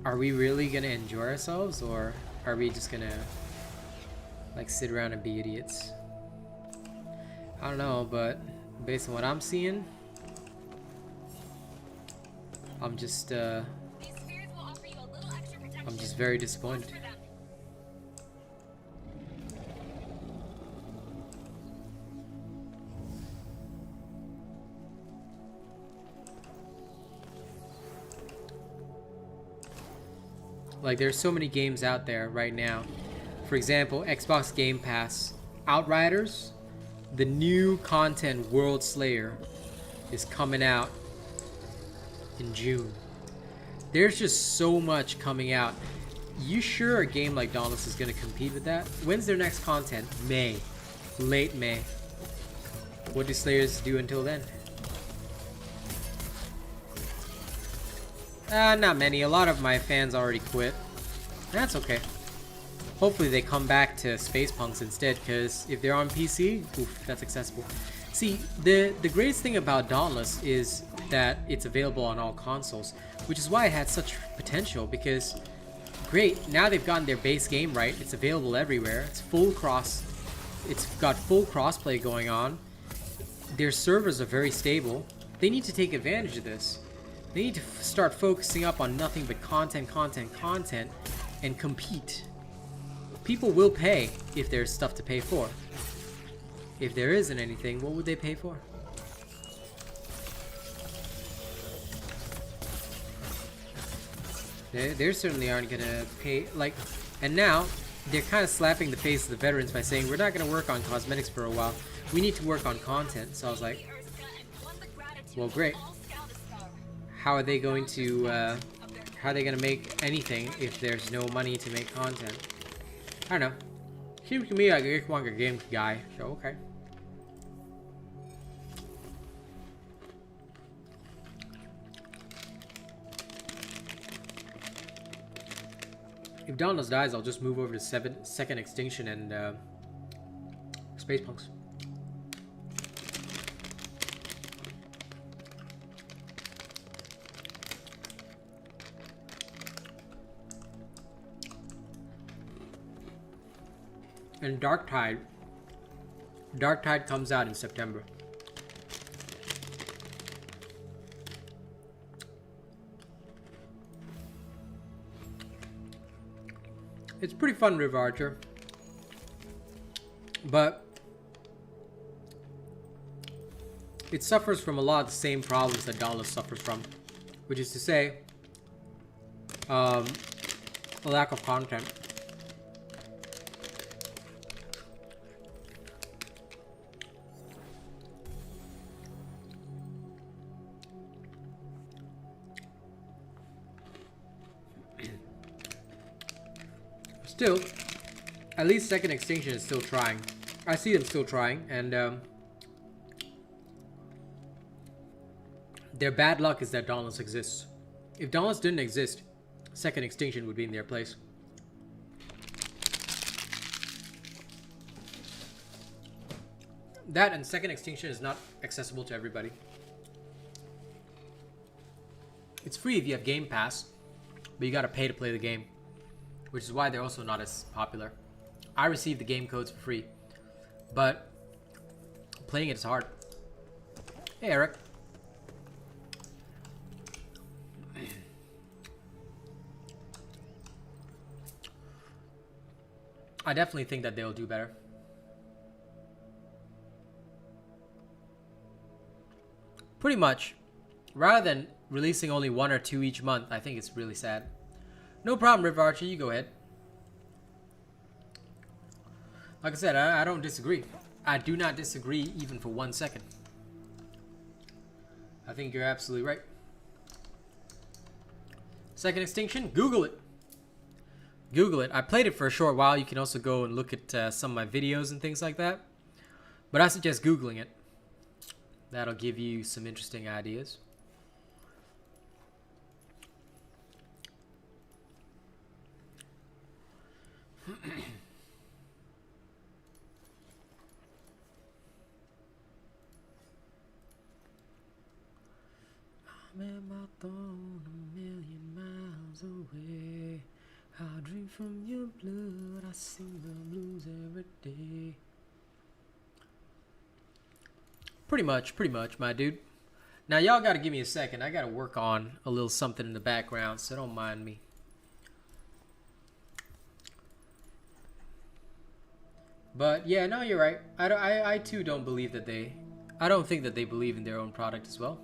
are we really gonna enjoy ourselves, or are we just gonna like sit around and be idiots? I don't know, but based on what I'm seeing, I'm just These spheres will offer you a little extra protection. I'm just very disappointed. For them. Like, there's so many games out there right now. For example, Xbox Game Pass, Outriders, the new content World Slayer is coming out in June. There's just so much coming out. You sure a game like Dauntless is going to compete with that? When's their next content? May. Late May. What do Slayers do until then? Not many. A lot of my fans already quit. That's okay. Hopefully they come back to Space Punks instead, because if they're on PC, oof, that's accessible. See, the greatest thing about Dauntless is that it's available on all consoles, which is why it had such potential, because great, now they've gotten their base game right, it's available everywhere, it's got full crossplay going on, their servers are very stable. They need to take advantage of this. They need to start focusing up on nothing but content, and compete. People will pay if there's stuff to pay for. If there isn't anything, what would they pay for? They certainly aren't gonna pay, like, and now they're kind of slapping the face of the veterans by saying we're not gonna work on cosmetics for a while. We need to work on content. So I was like, well, great. How are they going to how are they gonna make anything if there's no money to make content? I don't know. Seems to me like a Wonka game guy, so okay. If Dauntless dies, I'll just move over to Second Extinction and Space Punks. And Dark Tide comes out in September. It's pretty fun, River Archer, but it suffers from a lot of the same problems that Dauntless suffers from, which is to say, a lack of content. Still, at least Second Extinction is still trying. I see them still trying, and their bad luck is that Dauntless exists. If Dauntless didn't exist, Second Extinction would be in their place. That and Second Extinction is not accessible to everybody. It's free if you have Game Pass, but you gotta pay to play the game, which is why they're also not as popular. I received the game codes for free, but playing it is hard. Hey, Eric. I definitely think that they'll do better. Pretty much. Rather than releasing only 1 or 2 each month, I think it's really sad. No problem, River Archer, you go ahead. Like I said, I don't disagree. I do not disagree even for 1 second. I think you're absolutely right. Second Extinction, Google it. Google it. I played it for a short while. You can also go and look at some of my videos and things like that. But I suggest Googling it. That'll give you some interesting ideas. I'm at my throne 1,000,000 miles away. I drink from your blood. I sing the blues every day. Pretty much, my dude. Now, y'all gotta give me a second. I gotta work on a little something in the background, so don't mind me. But yeah, no, you're right. I too don't believe that I don't think that they believe in their own product as well.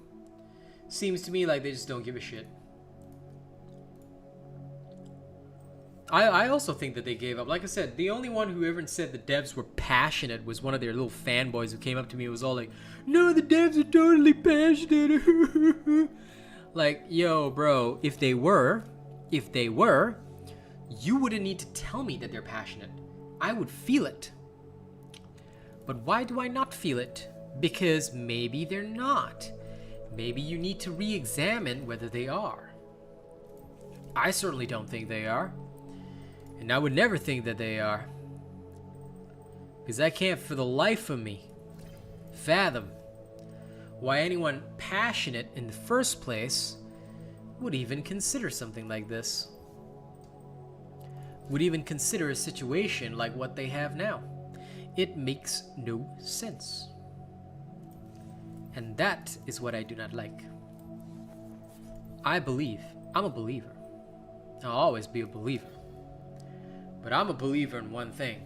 Seems to me like they just don't give a shit. I also think that they gave up. Like I said, the only one who ever said the devs were passionate was one of their little fanboys who came up to me and was all like, no, the devs are totally passionate. Like, yo, bro, if they were, you wouldn't need to tell me that they're passionate. I would feel it. But why do I not feel it? Because maybe they're not. Maybe you need to re-examine whether they are. I certainly don't think they are. And I would never think that they are. Because I can't for the life of me fathom why anyone passionate in the first place would even consider something like this. Would even consider a situation like what they have now. It makes no sense. And that is what I do not like. I believe. I'm a believer. I'll always be a believer. But I'm a believer in one thing.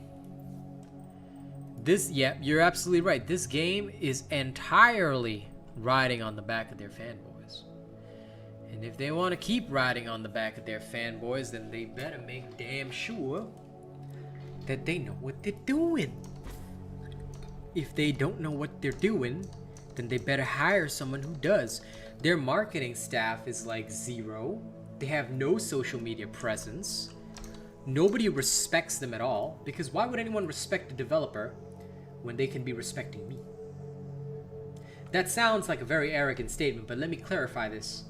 Yeah, you're absolutely right. This game is entirely riding on the back of their fanboys. And if they want to keep riding on the back of their fanboys, then they better make damn sure that they know what they're doing. If they don't know what they're doing, then they better hire someone who does. Their marketing staff is like zero. They have no social media presence. Nobody respects them at all, because why would anyone respect a developer when they can be respecting me? That sounds like a very arrogant statement, but let me clarify this.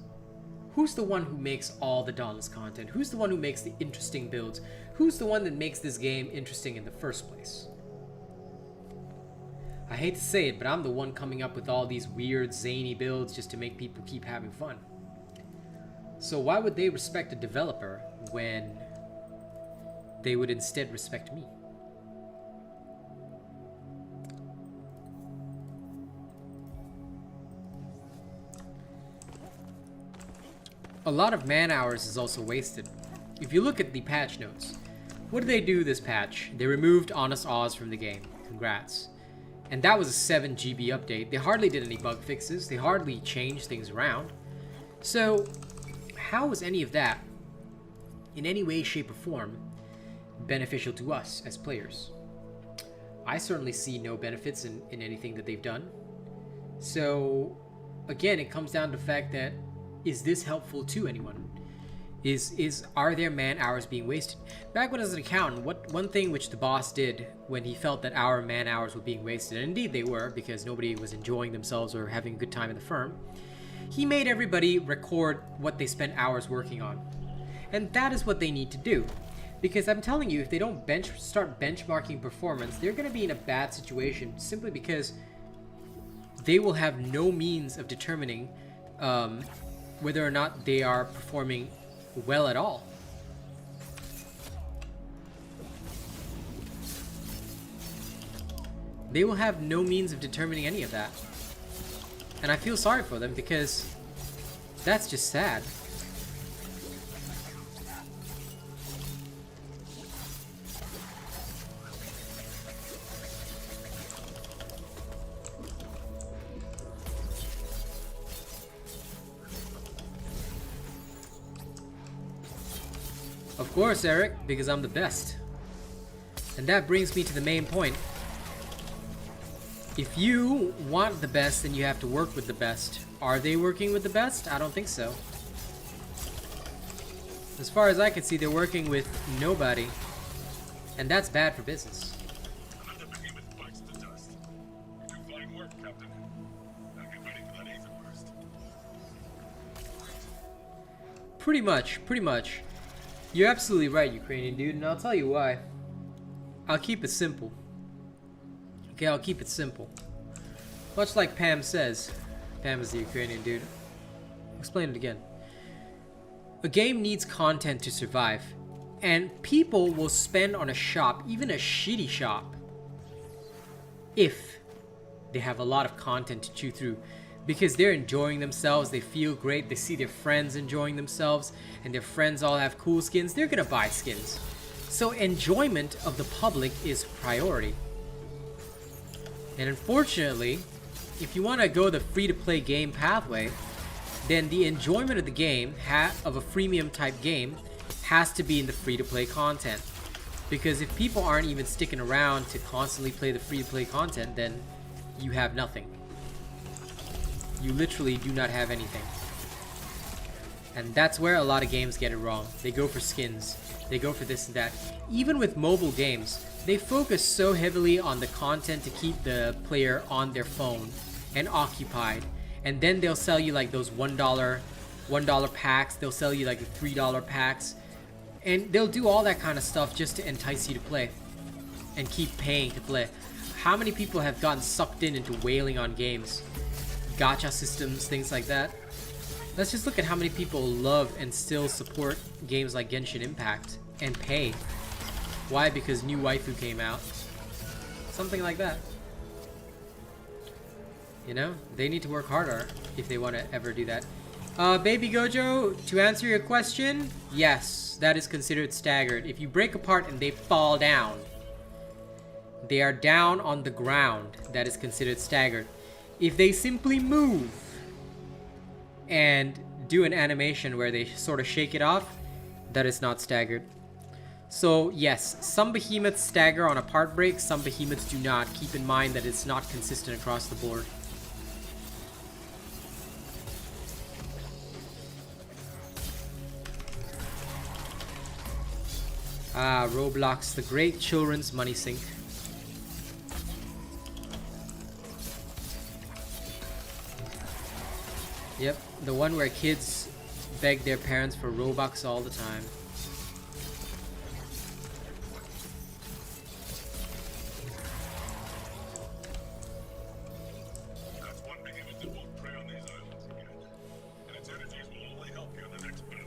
Who's the one who makes all the Dauntless content? Who's the one who makes the interesting builds? Who's the one that makes this game interesting in the first place? I hate to say it, but I'm the one coming up with all these weird, zany builds just to make people keep having fun. So why would they respect a developer when they would instead respect me? A lot of man hours is also wasted. If you look at the patch notes, what did they do this patch? They removed Honest Oz from the game. Congrats. And that was a 7 GB update. They hardly did any bug fixes. They hardly changed things around. So, how was any of that, in any way, shape, or form, beneficial to us as players? I certainly see no benefits in anything that they've done. So, again, it comes down to the fact that, is this helpful to anyone? Are their man hours being wasted? Back when I was an accountant, one thing which the boss did when he felt that our man hours were being wasted, and indeed they were, because nobody was enjoying themselves or having a good time in the firm, he made everybody record what they spent hours working on. And that is what they need to do. Because I'm telling you, if they don't start benchmarking performance, they're going to be in a bad situation simply because they will have no means of determining whether or not they are performing well at all. They will have no means of determining any of that. And I feel sorry for them because that's just sad. Of course, Eric, because I'm the best. And that brings me to the main point. If you want the best, then you have to work with the best. Are they working with the best? I don't think so. As far as I can see, they're working with nobody. And that's bad for business. Another behemoth bites the dust. You do fine work, Captain. Now get ready for that aether burst. Pretty much. You're absolutely right, Ukrainian dude, and I'll tell you why. I'll keep it simple. Okay, I'll keep it simple. Much like Pam says. Pam is the Ukrainian dude. Explain it again. A game needs content to survive. And people will spend on a shop, even a shitty shop, if they have a lot of content to chew through. Because they're enjoying themselves, they feel great, they see their friends enjoying themselves, and their friends all have cool skins, they're gonna buy skins. So enjoyment of the public is priority. And unfortunately, if you want to go the free-to-play game pathway, then the enjoyment of the game, of a freemium type game, has to be in the free-to-play content. Because if people aren't even sticking around to constantly play the free-to-play content, then you have nothing. You literally do not have anything. And that's where a lot of games get it wrong. They go for skins. They go for this and that. Even with mobile games, they focus so heavily on the content to keep the player on their phone and occupied. And then they'll sell you like those $1 packs. They'll sell you like the $3 packs. And they'll do all that kind of stuff just to entice you to play and keep paying to play. How many people have gotten sucked into wailing on games, gacha systems, things like that? Let's just look at how many people love and still support games like Genshin Impact and pay. Why? Because new waifu came out. Something like that. You know, they need to work harder if they want to ever do that. Baby Gojo, to answer your question, yes, that is considered staggered. If you break apart and they fall down, they are down on the ground, that is considered staggered. If they simply move and do an animation where they sort of shake it off, that is not staggered. So yes, some behemoths stagger on a part break, some behemoths do not. Keep in mind that it's not consistent across the board. Ah, Roblox, the great children's money sink. Yep, the one where kids beg their parents for Robux all the time. That's one behemoth that won't prey on these islands again. And its energies will only help you in the next battle.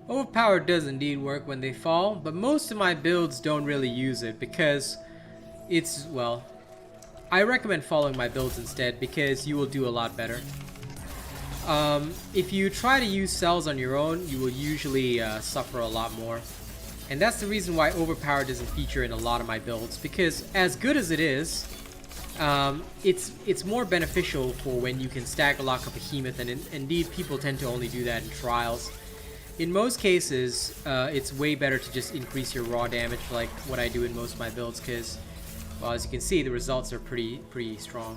Overpowered does indeed work when they fall, but most of my builds don't really use it because it's, well, I recommend following my builds instead because you will do a lot better. If you try to use cells on your own, you will usually suffer a lot more. And that's the reason why overpowered doesn't feature in a lot of my builds, because as good as it is, it's more beneficial for when you can stagger lock a behemoth, and indeed people tend to only do that in trials. In most cases, it's way better to just increase your raw damage like what I do in most of my builds because, well, as you can see, the results are pretty strong.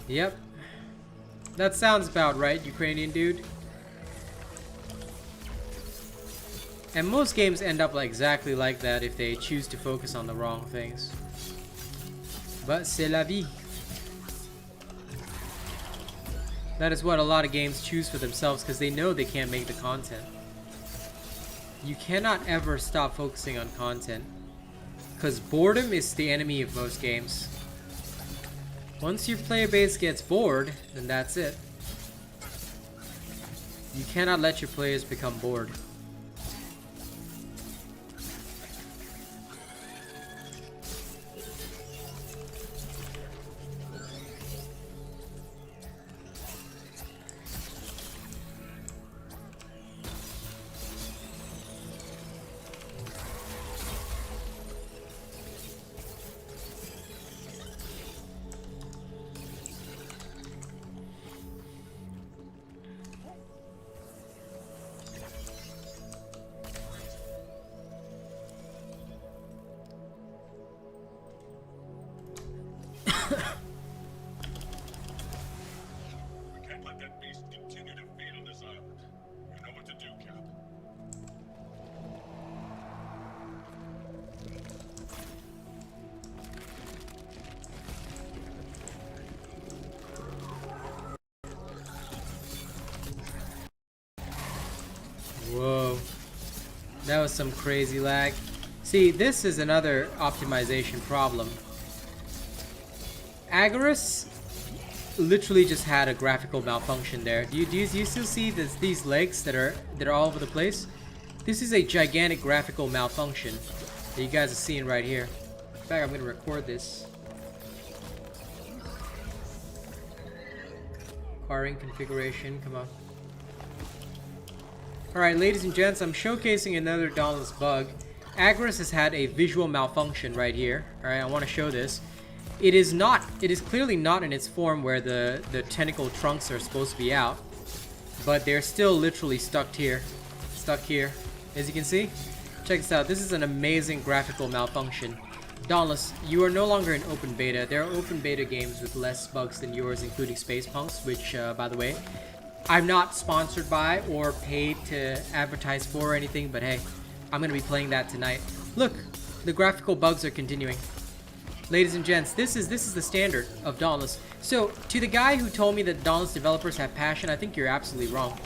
Yep. That sounds about right, Ukrainian dude. And most games end up exactly like that if they choose to focus on the wrong things. But c'est la vie. That is what a lot of games choose for themselves because they know they can't make the content. You cannot ever stop focusing on content because boredom is the enemy of most games. Once your player base gets bored, then that's it. You cannot let your players become bored. We can't let that beast continue to feed on this island. You know what to do, Cap. Whoa. That was some crazy lag. See, this is another optimization problem. Agarus literally just had a graphical malfunction there. Do you still see these legs that are all over the place? This is a gigantic graphical malfunction that you guys are seeing right here. In fact, I'm gonna record this. Acquiring configuration, come on. Alright, ladies and gents, I'm showcasing another Dauntless bug. Agarus has had a visual malfunction right here. Alright, I want to show this. It is clearly not in its form where the tentacle trunks are supposed to be out. But they're still literally stuck here. As you can see, check this out. This is an amazing graphical malfunction. Dauntless, you are no longer in open beta. There are open beta games with less bugs than yours, including Space Punks, which, by the way, I'm not sponsored by or paid to advertise for or anything, but hey, I'm going to be playing that tonight. Look, the graphical bugs are continuing. Ladies and gents, this is the standard of Dauntless. So, to the guy who told me that Dauntless developers have passion, I think you're absolutely wrong.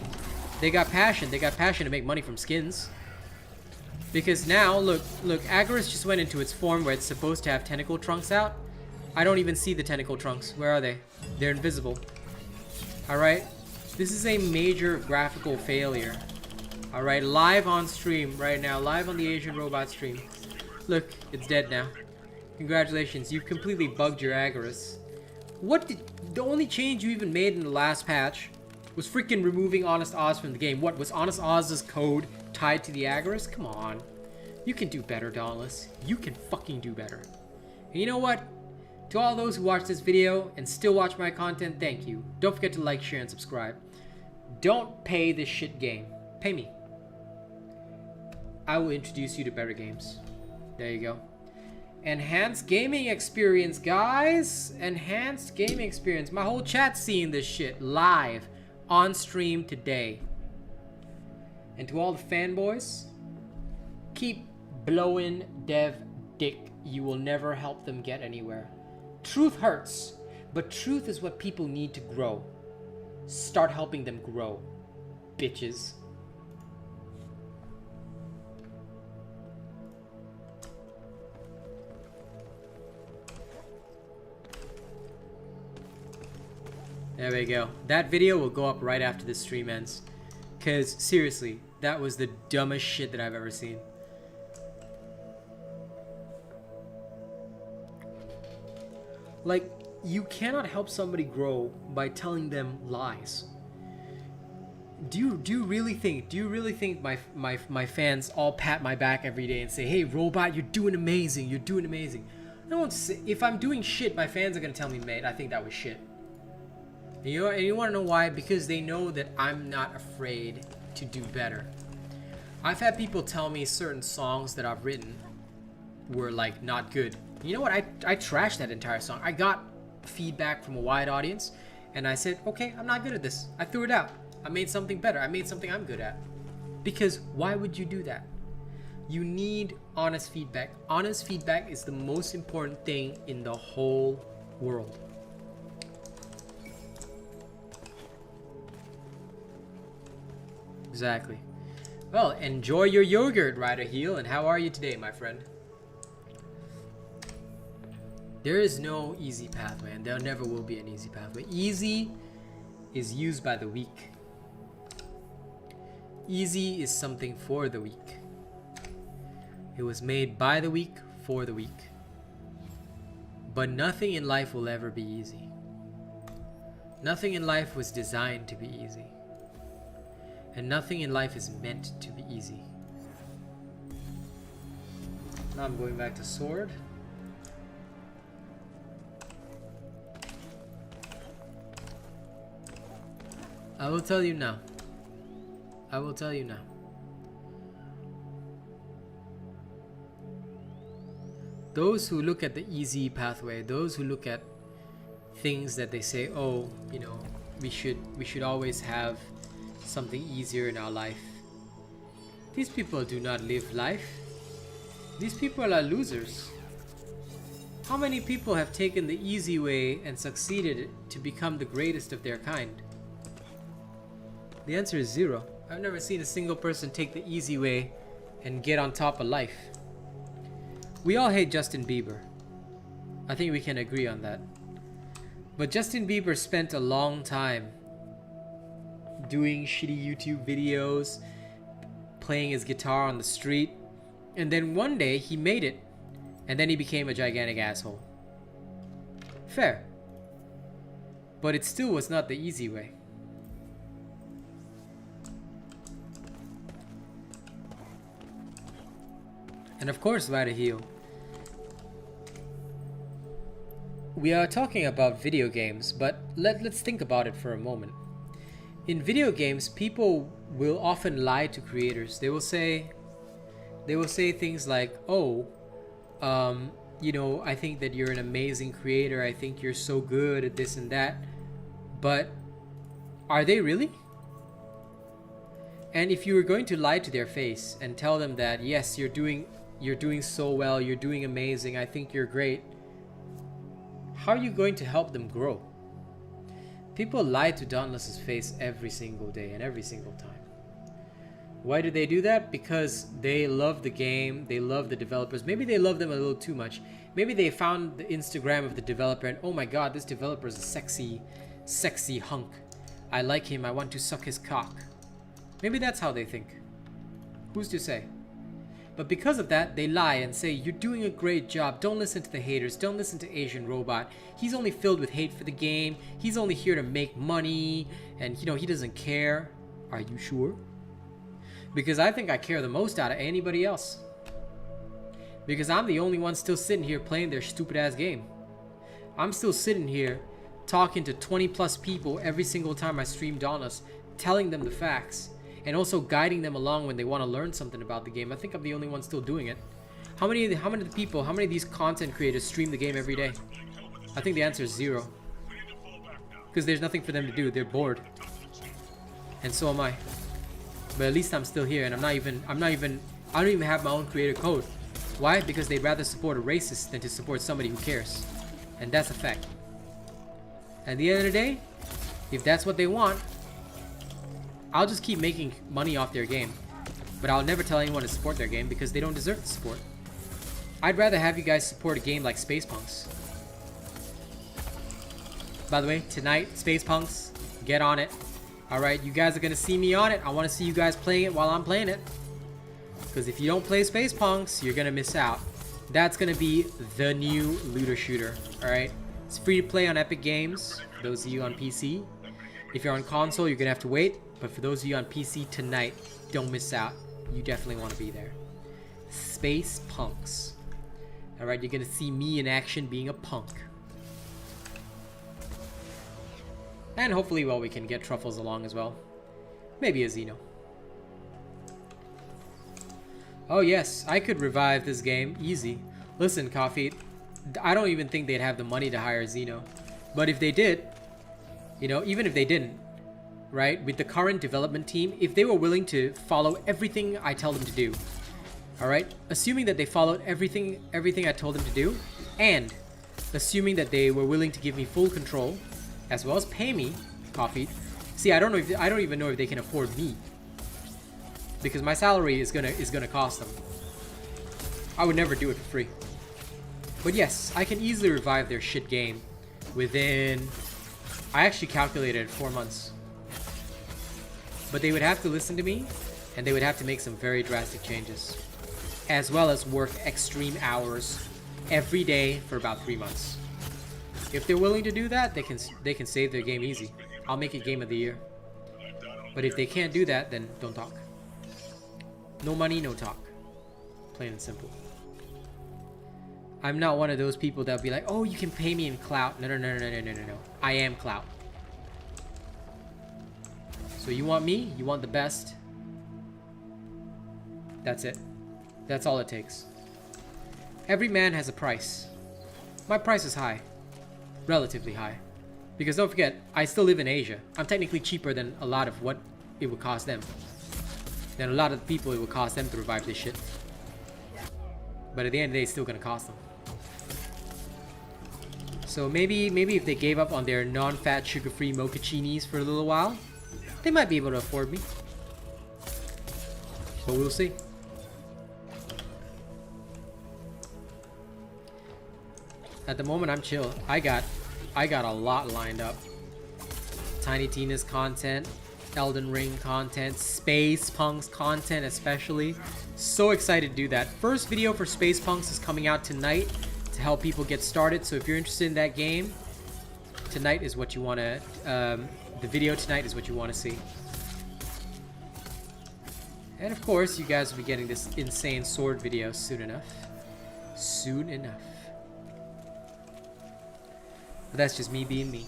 They got passion. They got passion to make money from skins. Because now, look, Agarus just went into its form where it's supposed to have tentacle trunks out. I don't even see the tentacle trunks. Where are they? They're invisible. Alright? This is a major graphical failure. Alright, live on stream right now. Live on the Asian Robot stream. Look, it's dead now. Congratulations, you've completely bugged your Agarus. The only change you even made in the last patch was freaking removing Honest Oz from the game. What, was Honest Oz's code tied to the Agarus? Come on. You can do better, Dauntless. You can fucking do better. And you know what? To all those who watch this video and still watch my content, thank you. Don't forget to like, share, and subscribe. Don't pay this shit game. Pay me. I will introduce you to better games. There you go. Enhanced gaming experience, guys. Enhanced gaming experience. My whole chat's seeing this shit live on stream today. And to all the fanboys, keep blowing dev dick. You will never help them get anywhere. Truth hurts, but truth is what people need to grow. Start helping them grow, bitches. There we go. That video will go up right after this stream ends. Cause seriously, that was the dumbest shit that I've ever seen. Like, you cannot help somebody grow by telling them lies. Do you really think my fans all pat my back every day and say, "Hey, Robot, you're doing amazing. You're doing amazing." I don't say, if I'm doing shit, my fans are gonna tell me, "Mate, I think that was shit." And you want to know why? Because they know that I'm not afraid to do better. I've had people tell me certain songs that I've written were like not good. You know what? I trashed that entire song. I got feedback from a wide audience, and I said, okay, I'm not good at this. I threw it out. I made something better. I made something I'm good at. Because why would you do that? You need honest feedback. Honest feedback is the most important thing in the whole world. Exactly. Well, enjoy your yogurt, Rider Heel, and how are you today, my friend? There is no easy pathway, and there never will be an easy pathway. Easy is used by the weak. Easy is something for the weak. It was made by the weak, for the weak. But nothing in life will ever be easy. Nothing in life was designed to be easy. And nothing in life is meant to be easy. Now I'm going back to sword. I will tell you now. I will tell you now. Those who look at the easy pathway, those who look at things that they say, oh, you know, we should always have something easier in our life. These people do not live life. These people are losers. How many people have taken the easy way and succeeded to become the greatest of their kind? The answer is zero. I've never seen a single person take the easy way and get on top of life. We all hate Justin Bieber. I think we can agree on that. But Justin Bieber spent a long time doing shitty YouTube videos, playing his guitar on the street, and then one day he made it, and then he became a gigantic asshole. Fair. But it still was not the easy way. And of course, Rider Heel. We are talking about video games, but let's think about it for a moment. In video games, people will often lie to creators. They will say, They will say things like, oh, you know, I think that you're an amazing creator. I think you're so good at this and that. But are they really? And if you were going to lie to their face and tell them that, yes, you're doing so well, you're doing amazing, I think you're great, how are you going to help them grow? People lie to Dauntless's face every single day and every single time. Why do they do that? Because they love the game, they love the developers. Maybe they love them a little too much. Maybe they found the Instagram of the developer and, oh my god, this developer is a sexy hunk. I like him, I want to suck his cock. Maybe that's how they think. Who's to say? But because of that, they lie and say, you're doing a great job. Don't listen to the haters. Don't listen to AsianRobot. He's only filled with hate for the game. He's only here to make money. And, you know, he doesn't care. Are you sure? Because I think I care the most out of anybody else. Because I'm the only one still sitting here playing their stupid ass game. I'm still sitting here talking to 20 plus people every single time I stream Dauntless, telling them the facts. And also guiding them along when they want to learn something about the game. I think I'm the only one still doing it. How many of these content creators stream the game every day? I think the answer is 0. Because there's nothing for them to do. They're bored. And so am I. But at least I'm still here, and I don't even have my own creator code. Why? Because they'd rather support a racist than to support somebody who cares. And that's a fact. At the end of the day, if that's what they want, I'll just keep making money off their game. But I'll never tell anyone to support their game because they don't deserve the support. I'd rather have you guys support a game like Space Punks. By the way, tonight, Space Punks, get on it. Alright, you guys are going to see me on it. I want to see you guys playing it while I'm playing it. Because if you don't play Space Punks, you're going to miss out. That's going to be the new looter shooter. Alright, it's free to play on Epic Games. For those of you on PC. If you're on console, you're going to have to wait. But for those of you on PC tonight, don't miss out. You definitely want to be there. Space Punks. Alright, you're going to see me in action being a punk. And hopefully, well, we can get Truffles along as well. Maybe a Xeno. Oh yes, I could revive this game. Easy. Listen, Coffee, I don't even think they'd have the money to hire Xeno. But if they did, you know, even if they didn't, right, with the current development team, if they were willing to follow everything I tell them to do, all right, assuming that they followed everything I told them to do, and assuming that they were willing to give me full control, as well as pay me, Coffee. See, I don't even know if they can afford me, because my salary is gonna cost them. I would never do it for free. But yes, I can easily revive their shit game within, I actually calculated 4 months. But they would have to listen to me, and they would have to make some very drastic changes, as well as work extreme hours every day for about 3 months. If they're willing to do that, they can save their game easy. I'll make it game of the year. But if they can't do that, then don't talk. No money, no talk. Plain and simple. I'm not one of those people that'll be like, oh, you can pay me in clout. No. I am clout. So you want me? You want the best? That's it. That's all it takes. Every man has a price. My price is high. Relatively high. Because don't forget, I still live in Asia. I'm technically cheaper than a lot of what it would cost them. Than a lot of the people it would cost them to revive this shit. But at the end of the day, it's still gonna cost them. So maybe if they gave up on their non-fat, sugar-free mochachinis for a little while, they might be able to afford me. But we'll see. At the moment, I'm chill. I got a lot lined up. Tiny Tina's content, Elden Ring content, Space Punks content especially. So excited to do that. First video for Space Punks is coming out tonight to help people get started. So if you're interested in that game, tonight is what you want to... the video tonight is what you want to see. And of course, you guys will be getting this insane sword video soon enough. Soon enough. But that's just me being me.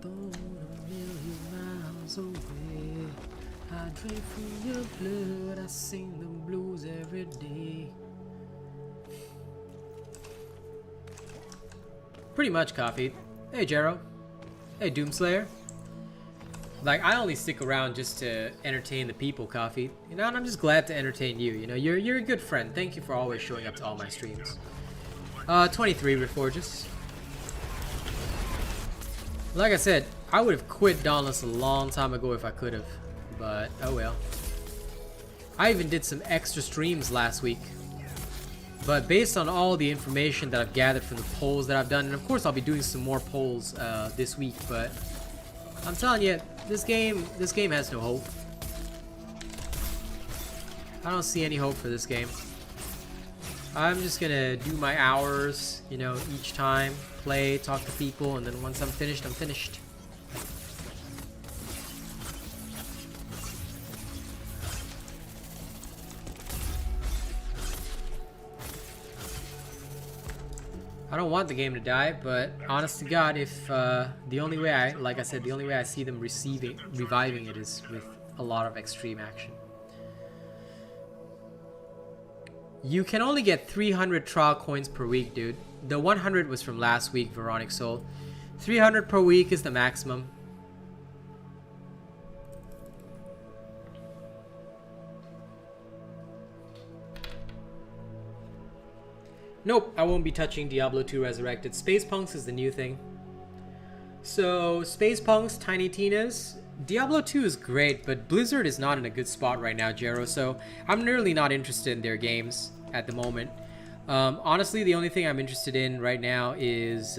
Thrown a million miles away. I drink from your blood. I sing the blues every day. Pretty much, Coffee. Hey, Jero. Hey, Doomslayer. Like, I only stick around just to entertain the people, Coffee. You know, and I'm just glad to entertain you. You know, you're a good friend. Thank you for always showing up to all my streams. 23 Reforges. Like I said, I would have quit Dauntless a long time ago if I could have. But, oh well. I even did some extra streams last week. But based on all the information that I've gathered from the polls that I've done, and of course I'll be doing some more polls this week, but I'm telling you, this game has no hope. I don't see any hope for this game. I'm just gonna do my hours, you know, each time, play, talk to people, and then once I'm finished, I'm finished. I don't want the game to die, but honest to God, if the only way like I said, the only way I see them reviving it is with a lot of extreme action. You can only get 300 trial coins per week, dude. The 100 was from last week, Veronic Soul. 300 per week is the maximum. Nope, I won't be touching Diablo 2 Resurrected. Space Punks is the new thing. So, Space Punks, Tiny Tina's. Diablo 2 is great, but Blizzard is not in a good spot right now, Jero, so I'm really not interested in their games at the moment. Honestly, the only thing I'm interested in right now is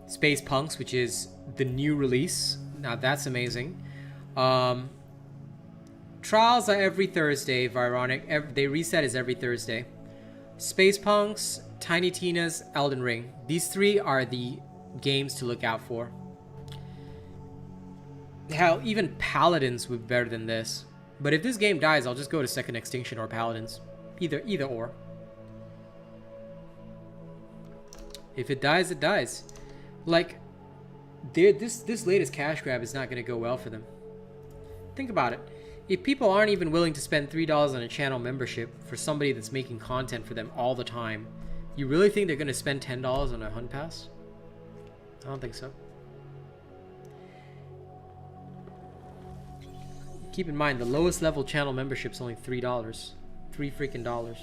Space Punks, which is the new release. Now, that's amazing. Trials are every Thursday, Vironic. They reset is every Thursday. Space Punks, Tiny Tina's, Elden Ring. These three are the games to look out for. Hell, even Paladins would be better than this. But if this game dies, I'll just go to Second Extinction or Paladins. Either or. If it dies, it dies. Like, this latest cash grab is not going to go well for them. Think about it. If people aren't even willing to spend $3 on a channel membership for somebody that's making content for them all the time, you really think they're going to spend $10 on a hunt pass? I don't think so. Keep in mind, the lowest level channel membership's only $3. $3 freaking.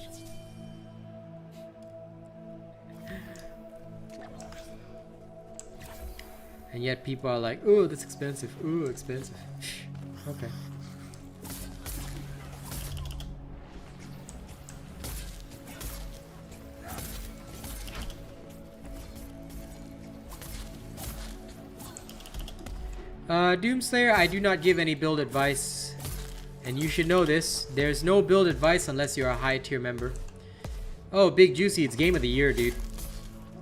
And yet people are like, oh, that's expensive. Ooh, expensive. Okay. Doomslayer, I do not give any build advice. And you should know this. There's no build advice unless you're a high tier member. Oh, Big Juicy, it's game of the year, dude.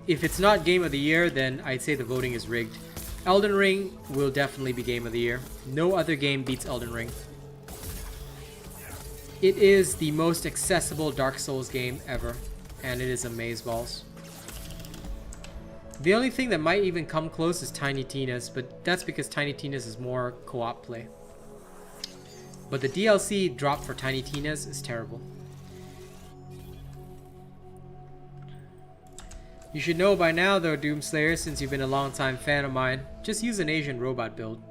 If it's not game of the year, then I'd say the voting is rigged. Elden Ring will definitely be game of the year. No other game beats Elden Ring. It is the most accessible Dark Souls game ever. And it is amazeballs. The only thing that might even come close is Tiny Tina's, but that's because Tiny Tina's is more co-op play. But the DLC drop for Tiny Tina's is terrible. You should know by now though, Doomslayer, since you've been a long-time fan of mine, just use an Asian robot build.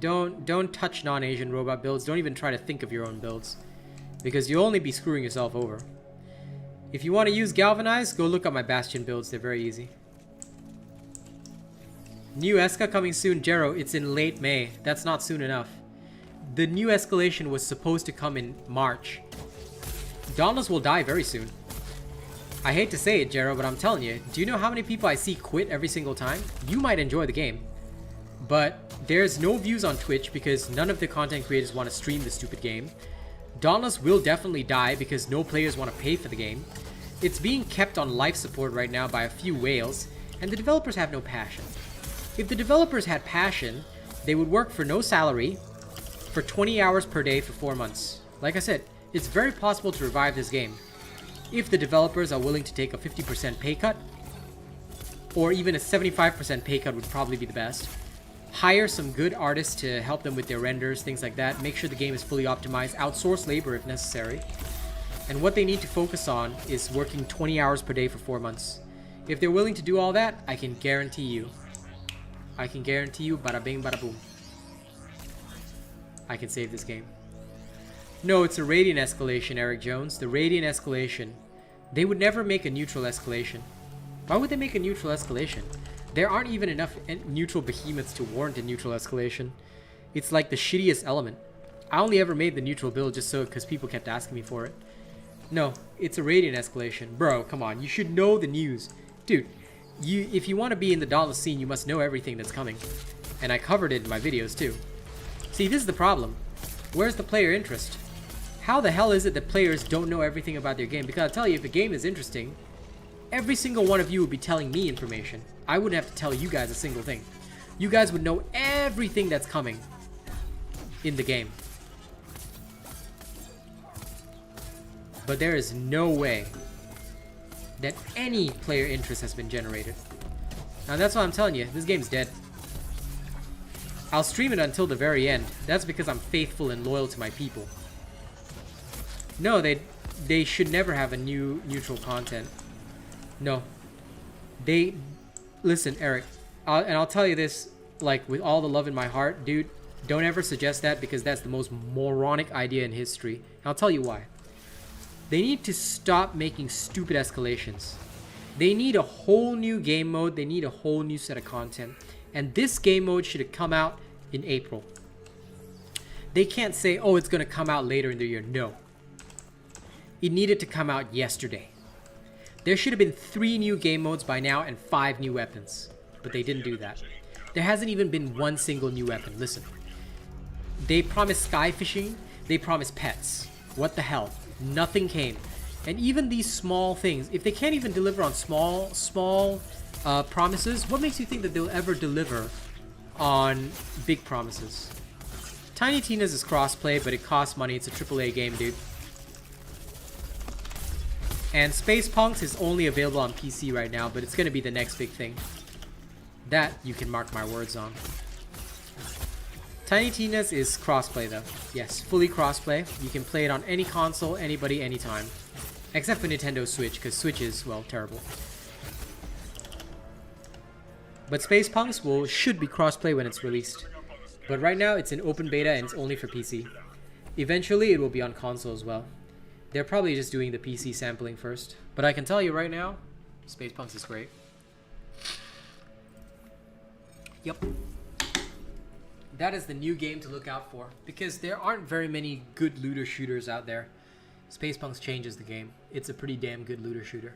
Don't touch non-Asian robot builds. Don't even try to think of your own builds, because you'll only be screwing yourself over. If you want to use Galvanize, go look up my Bastion builds. They're very easy. New Eska coming soon, Jero. It's in late May. That's not soon enough. The new escalation was supposed to come in March. Dauntless will die very soon. I hate to say it, Jero, but I'm telling you. Do you know how many people I see quit every single time? You might enjoy the game, but there's no views on Twitch because none of the content creators want to stream the stupid game. Dauntless will definitely die because no players want to pay for the game. It's being kept on life support right now by a few whales, and the developers have no passion. If the developers had passion, they would work for no salary for 20 hours per day for 4 months. Like I said, it's very possible to revive this game if the developers are willing to take a 50% pay cut or even a 75% pay cut would probably be the best. Hire some good artists to help them with their renders, things like that. Make sure the game is fully optimized. Outsource labor if necessary. And what they need to focus on is working 20 hours per day for 4 months. If they're willing to do all that, I can guarantee you, bada bing, bada boom, I can save this game. No, it's a radiant escalation, Eric Jones. The radiant escalation. They would never make a neutral escalation. Why would they make a neutral escalation? There aren't even enough neutral behemoths to warrant a neutral escalation. It's like the shittiest element. I only ever made the neutral build just so because people kept asking me for it. No, it's a radiant escalation. Bro, come on. You should know the news. Dude, if you want to be in the Dauntless scene, you must know everything that's coming. And I covered it in my videos too. See, this is the problem. Where's the player interest? How the hell is it that players don't know everything about their game? Because I'll tell you, if a game is interesting, every single one of you would be telling me information. I wouldn't have to tell you guys a single thing. You guys would know everything that's coming in the game. But there is no way that any player interest has been generated. Now that's why I'm telling you, this game's dead. I'll stream it until the very end. That's because I'm faithful and loyal to my people. No, they should never have a new neutral content. No. Listen, Eric, I'll tell you this, like, with all the love in my heart, dude, don't ever suggest that because that's the most moronic idea in history. And I'll tell you why. They need to stop making stupid escalations. They need a whole new game mode. They need a whole new set of content. And this game mode should have come out in April. They can't say, oh, it's going to come out later in the year. No. It needed to come out yesterday. There should have been 3 new game modes by now and 5 new weapons. But they didn't do that. There hasn't even been one single new weapon. Listen. They promised sky fishing. They promised pets. What the hell? Nothing came. And even these small things, if they can't even deliver on small promises, what makes you think that they'll ever deliver on big promises? Tiny Tina's is crossplay, but it costs money. It's a AAA game, dude. And Space Punks is only available on PC right now, but it's going to be the next big thing. That you can mark my words on. Tiny Tina's is crossplay though. Yes, fully crossplay. You can play it on any console, anybody, anytime. Except for Nintendo Switch, because Switch is, well, terrible. But Space Punks should be crossplay when it's released. But right now it's in open beta and it's only for PC. Eventually it will be on console as well. They're probably just doing the PC sampling first. But I can tell you right now, Space Punks is great. Yep. That is the new game to look out for. Because there aren't very many good looter shooters out there. Space Punks changes the game. It's a pretty damn good looter shooter.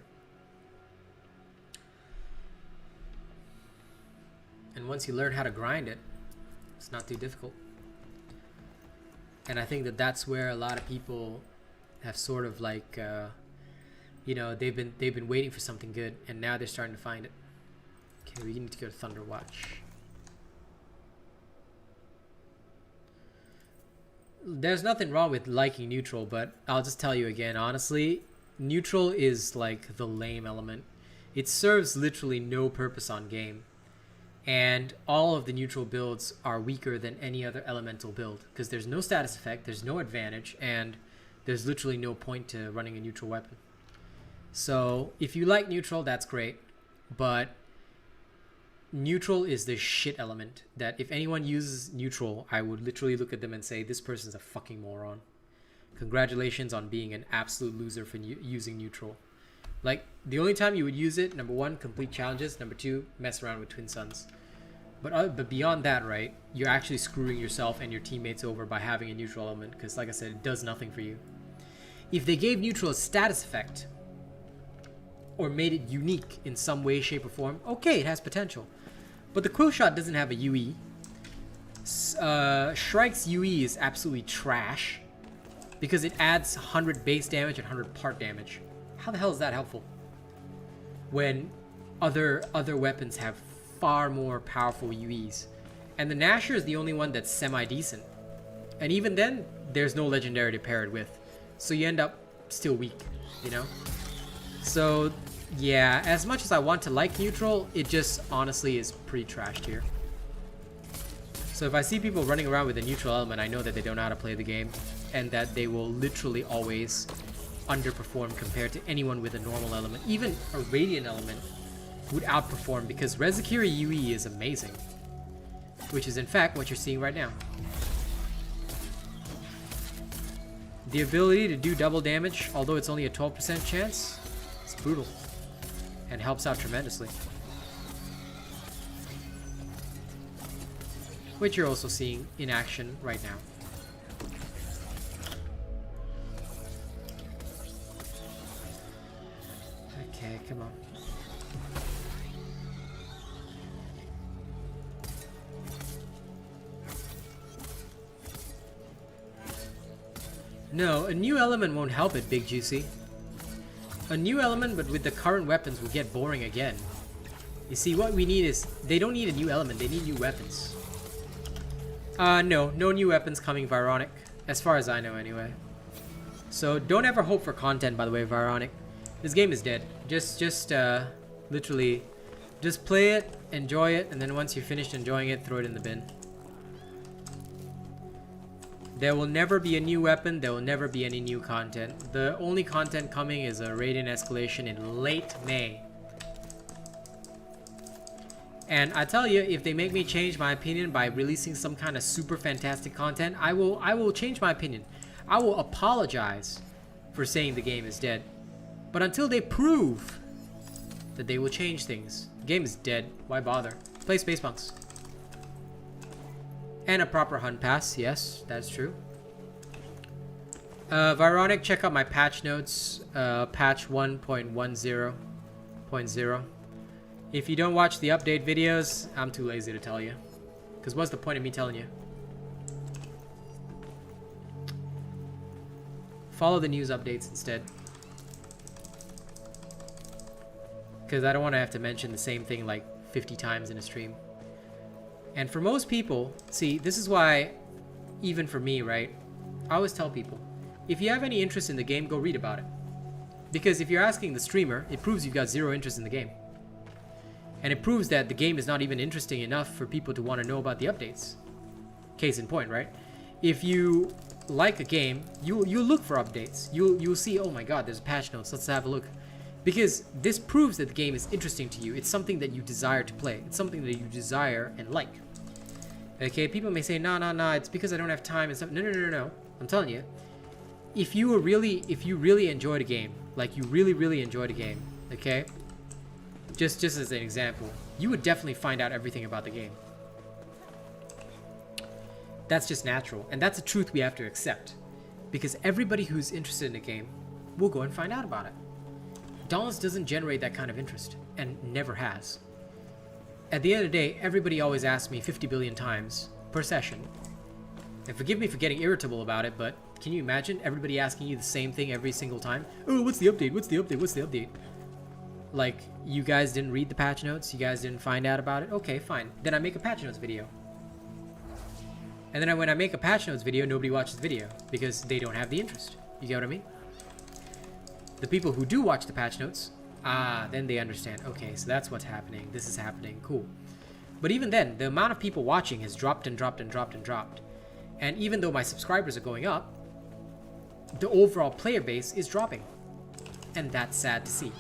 And once you learn how to grind it, it's not too difficult. And I think that that's where a lot of people have sort of like, you know, they've been waiting for something good, and now they're starting to find it. Okay, we need to go to Thunder Watch. There's nothing wrong with liking neutral, but I'll just tell you again, honestly, neutral is like the lame element. It serves literally no purpose on game. And all of the neutral builds are weaker than any other elemental build because there's no status effect, there's no advantage, and there's literally no point to running a neutral weapon. So if you like neutral, that's great, but neutral is the shit element that if anyone uses neutral, I would literally look at them and say, this person's a fucking moron. Congratulations on being an absolute loser for using neutral. Like, the only time you would use it, number 1, complete challenges, number 2, mess around with Twin Suns. But beyond that, right, you're actually screwing yourself and your teammates over by having a neutral element, because like I said, it does nothing for you. If they gave neutral a status effect, or made it unique in some way, shape, or form, okay, it has potential. But the Quill Shot doesn't have a UE. Shrike's UE is absolutely trash, because it adds 100 base damage and 100 part damage. How the hell is that helpful? When other weapons have far more powerful UEs. And the Gnasher is the only one that's semi-decent. And even then, there's no legendary to pair it with. So you end up still weak, you know? So Yeah, as much as I want to like neutral, it just honestly is pretty trashed here. So if I see people running around with a neutral element, I know that they don't know how to play the game, and that they will literally always underperform compared to anyone with a normal element. Even a radiant element would outperform because Rezakiri UE is amazing, which is in fact what you're seeing right now. The ability to do double damage, although it's only a 12% chance, it's brutal and helps out tremendously. Which you're also seeing in action right now. Okay, come on. No, a new element won't help it, Big Juicy. A new element, but with the current weapons, will get boring again. You see, what we need is... They don't need a new element, they need new weapons. No new weapons coming, Vironic. As far as I know, anyway. So, don't ever hope for content, by the way, Vironic. This game is dead. Just literally... Just play it, enjoy it, and then once you're finished enjoying it, throw it in the bin. There will never be a new weapon, there will never be any new content. The only content coming is a Radiant escalation in late May. And I tell you, if they make me change my opinion by releasing some kind of super fantastic content, I will change my opinion. I will apologize for saying the game is dead. But until they prove that they will change things, the game is dead. Why bother? Play Spacepunks. And a proper hunt pass, yes, that's true. Vironic, check out my patch notes, patch 1.10.0. If you don't watch the update videos, I'm too lazy to tell you. Because what's the point of me telling you? Follow the news updates instead. Because I don't want to have to mention the same thing like 50 times in a stream. And for most people, see, this is why, even for me, right? I always tell people, if you have any interest in the game, go read about it. Because if you're asking the streamer, it proves you've got zero interest in the game. And it proves that the game is not even interesting enough for people to want to know about the updates. Case in point, right? If you like a game, you'll look for updates. You'll see, oh my god, there's patch notes, let's have a look. Because this proves that the game is interesting to you. It's something that you desire to play. It's something that you desire and like. Okay, people may say, nah, it's because I don't have time and stuff. No. I'm telling you, if you really enjoyed a game, like you really enjoyed a game, okay? Just as an example, you would definitely find out everything about the game. That's just natural, and that's a truth we have to accept. Because everybody who's interested in a game will go and find out about it. Dauntless doesn't generate that kind of interest, and never has. At the end of the day, everybody always asks me 50 billion times per session. And forgive me for getting irritable about it, but can you imagine everybody asking you the same thing every single time? Oh, what's the update? What's the update? What's the update? Like, you guys didn't read the patch notes? You guys didn't find out about it? Okay, fine. Then I make a patch notes video. And then when I make a patch notes video, nobody watches the video because they don't have the interest. You get what I mean? The people who do watch the patch notes, then they understand. Okay, so that's what's happening. This is happening. Cool. But even then, the amount of people watching has dropped and dropped and dropped and dropped. And even though my subscribers are going up, the overall player base is dropping. And that's sad to see.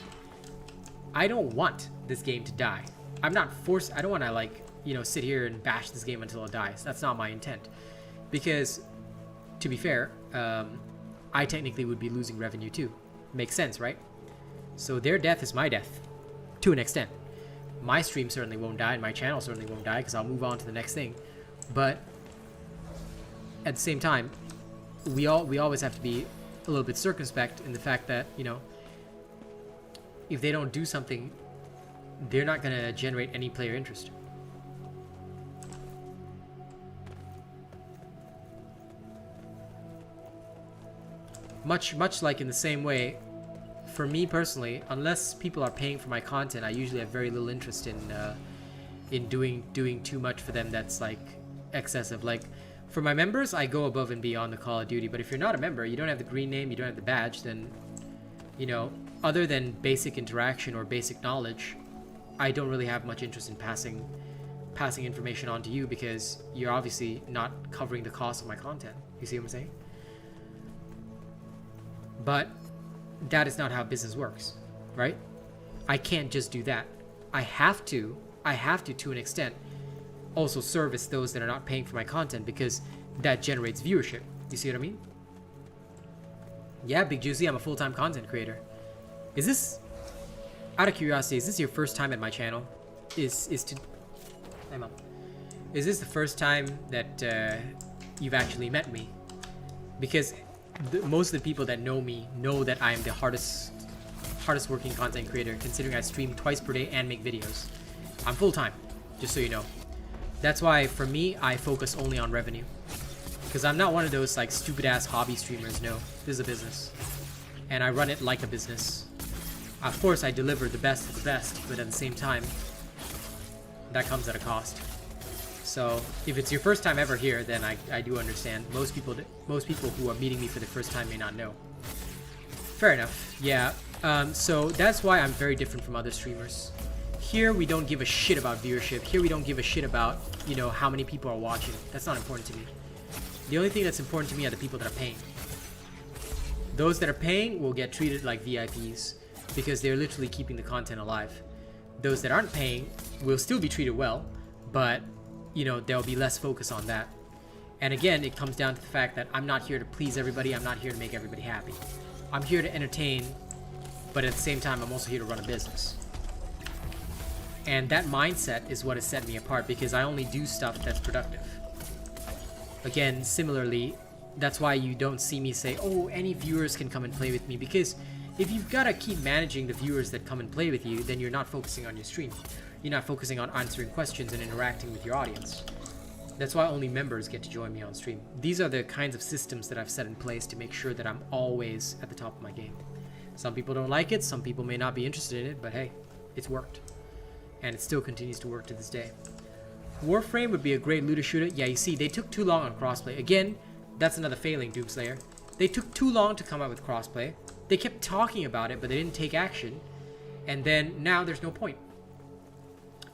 I don't want this game to die. I'm not forced. I don't want to, like, you know, sit here and bash this game until it dies. That's not my intent. Because, to be fair, I technically would be losing revenue too. Makes sense, right? So their death is my death, to an extent. My stream certainly won't die, and my channel certainly won't die, because I'll move on to the next thing. But at the same time, we always have to be a little bit circumspect in the fact that, you know, if they don't do something, they're not going to generate any player interest. Much like in the same way, for me personally, unless people are paying for my content, I usually have very little interest in doing too much for them that's like excessive. Like for my members, I go above and beyond the Call of Duty. But if you're not a member, you don't have the green name, you don't have the badge, then, you know, other than basic interaction or basic knowledge, I don't really have much interest in passing information on to you, because you're obviously not covering the cost of my content. You see what I'm saying? But that is not how business works, right? I can't just do that. I have to an extent, also service those that are not paying for my content, because that generates viewership. You see what I mean? Yeah, Big Juicy, I'm a full-time content creator. Is this, out of curiosity, is this your first time at my channel? Hey, Mom. Is this the first time that you've actually met me? Because most of the people that know me know that I am the hardest working content creator, considering I stream twice per day and make videos. I'm full-time, just so you know. That's why, for me, I focus only on revenue. Because I'm not one of those like stupid-ass hobby streamers. No, this is a business. And I run it like a business. Of course, I deliver the best of the best, but at the same time, that comes at a cost. So if it's your first time ever here, then I do understand. Most people who are meeting me for the first time may not know. Fair enough. Yeah. So that's why I'm very different from other streamers. Here we don't give a shit about viewership. Here we don't give a shit about, you know, how many people are watching. That's not important to me. The only thing that's important to me are the people that are paying. Those that are paying will get treated like VIPs, because they're literally keeping the content alive. Those that aren't paying will still be treated well, but, you know, there'll be less focus on that. And again, it comes down to the fact that I'm not here to please everybody. I'm not here to make everybody happy. I'm here to entertain, but at the same time, I'm also here to run a business. And that mindset is what has set me apart, because I only do stuff that's productive. Again, similarly, that's why you don't see me say, oh, any viewers can come and play with me, because if you've got to keep managing the viewers that come and play with you, then you're not focusing on your stream. You're not focusing on answering questions and interacting with your audience. That's why only members get to join me on stream. These are the kinds of systems that I've set in place to make sure that I'm always at the top of my game. Some people don't like it, some people may not be interested in it, but hey, it's worked. And it still continues to work to this day. Warframe would be a great looter shooter. Yeah, you see, they took too long on crossplay. Again, that's another failing, Doomslayer. They took too long to come out with crossplay. They kept talking about it, but they didn't take action. And then now there's no point.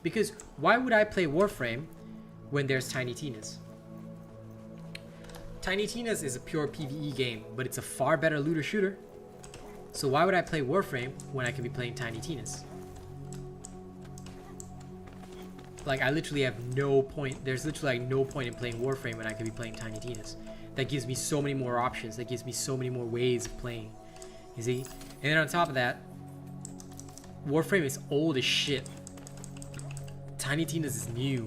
Because why would I play Warframe when there's Tiny Tina's? Tiny Tina's is a pure PvE game, but it's a far better looter shooter. So why would I play Warframe when I can be playing Tiny Tina's? Like, I literally have no point. There's literally like no point in playing Warframe when I could be playing Tiny Tina's. That gives me so many more options. That gives me so many more ways of playing. You see? And then on top of that, Warframe is old as shit. Tiny Tina's is new.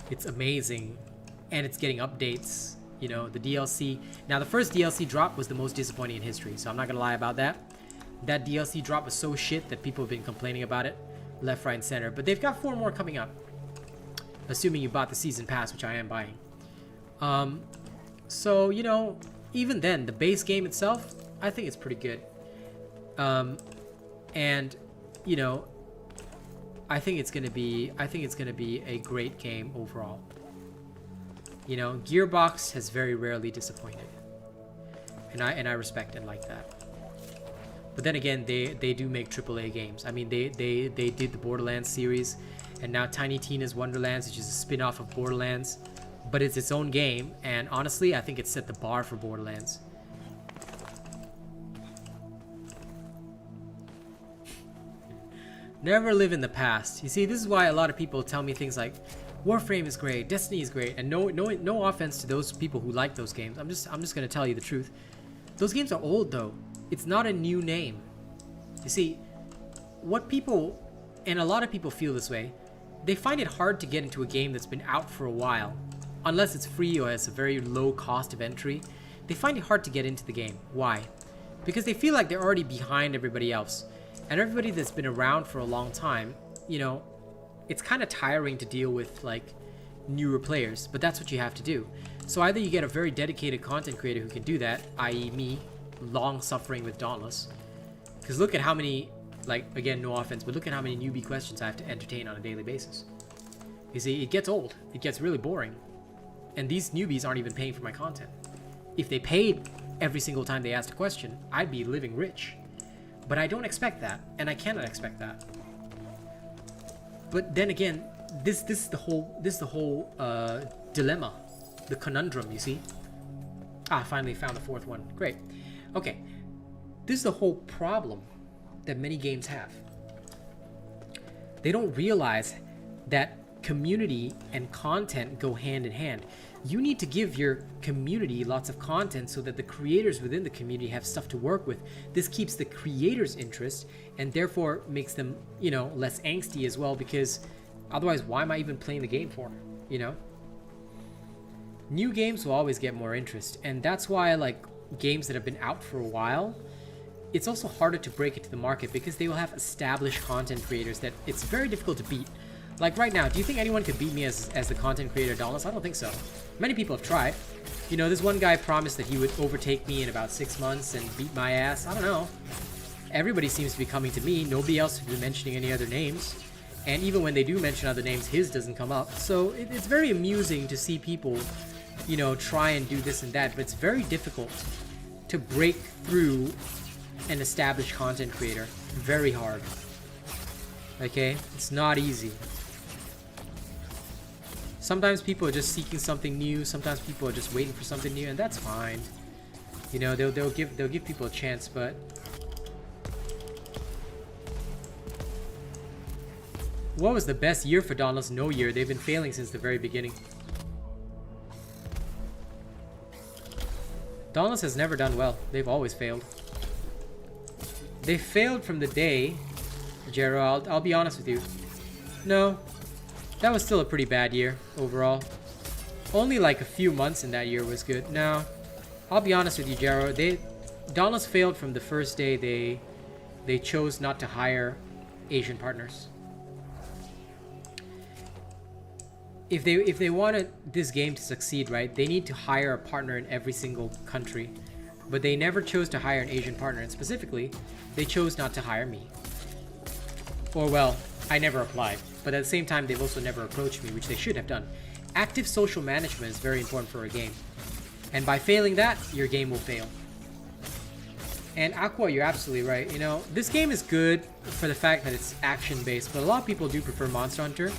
It's amazing. And it's getting updates. You know, the DLC. Now, the first DLC drop was the most disappointing in history. So I'm not going to lie about that. That DLC drop was so shit that people have been complaining about it. Left, right, and center. But they've got 4 more coming up. Assuming you bought the season pass, which I am buying. So, you know, even then, the base game itself, I think it's pretty good. And, you know, I think it's gonna be a great game overall. You know, Gearbox has very rarely disappointed. And I respect it like that. But then again, they do make AAA games. I mean, they did the Borderlands series, and now Tiny Tina's Wonderlands, which is a spin-off of Borderlands, but it's its own game, and honestly, I think it set the bar for Borderlands. Never live in the past. You see, this is why a lot of people tell me things like, Warframe is great, Destiny is great, and no offense to those people who like those games. I'm just gonna tell you the truth. Those games are old though. It's not a new name. You see, what people, and a lot of people feel this way, they find it hard to get into a game that's been out for a while. Unless it's free or has a very low cost of entry, they find it hard to get into the game. Why? Because they feel like they're already behind everybody else. And everybody that's been around for a long time, you know, it's kind of tiring to deal with like newer players, but that's what you have to do. So either you get a very dedicated content creator who can do that, i.e. me, long suffering with Dauntless. Because look at how many, like, again, no offense, but look at how many newbie questions I have to entertain on a daily basis. You see, it gets old. It gets really boring. And these newbies aren't even paying for my content. If they paid every single time they asked a question, I'd be living rich. But I don't expect that, and I cannot expect that. But then again, this is the whole dilemma, the conundrum. You see? Ah, finally found the fourth one. Great. Okay, this is the whole problem that many games have. They don't realize that community and content go hand in hand. You need to give your community lots of content so that the creators within the community have stuff to work with. This keeps the creators' interest and therefore makes them, you know, less angsty as well, because otherwise why am I even playing the game for, you know? New games will always get more interest, and that's why, like, games that have been out for a while, it's also harder to break into the market because they will have established content creators that it's very difficult to beat. Like right now, do you think anyone could beat me as the content creator Dauntless? I don't think so. Many people have tried. You know, this one guy promised that he would overtake me in about 6 months and beat my ass. I don't know. Everybody seems to be coming to me. Nobody else has been mentioning any other names. And even when they do mention other names, his doesn't come up. So it's very amusing to see people, you know, try and do this and that. But it's very difficult to break through an established content creator. Very hard. Okay? It's not easy. Sometimes people are just seeking something new. Sometimes people are just waiting for something new, and that's fine. You know, they'll give people a chance, but what was the best year for Dauntless? No year. They've been failing since the very beginning. Dauntless has never done well. They've always failed. They failed from the day, Jero, I'll be honest with you. No. That was still a pretty bad year, overall. Only like a few months in that year was good. No. I'll be honest with you, Jero. Dauntless failed from the first day they chose not to hire Asian partners. If they wanted this game to succeed, right, they need to hire a partner in every single country. But they never chose to hire an Asian partner, and specifically, they chose not to hire me. Or, well, I never applied. But at the same time, they've also never approached me, which they should have done. Active social management is very important for a game. And by failing that, your game will fail. And Aqua, you're absolutely right. You know, this game is good for the fact that it's action-based, but a lot of people do prefer Monster Hunter,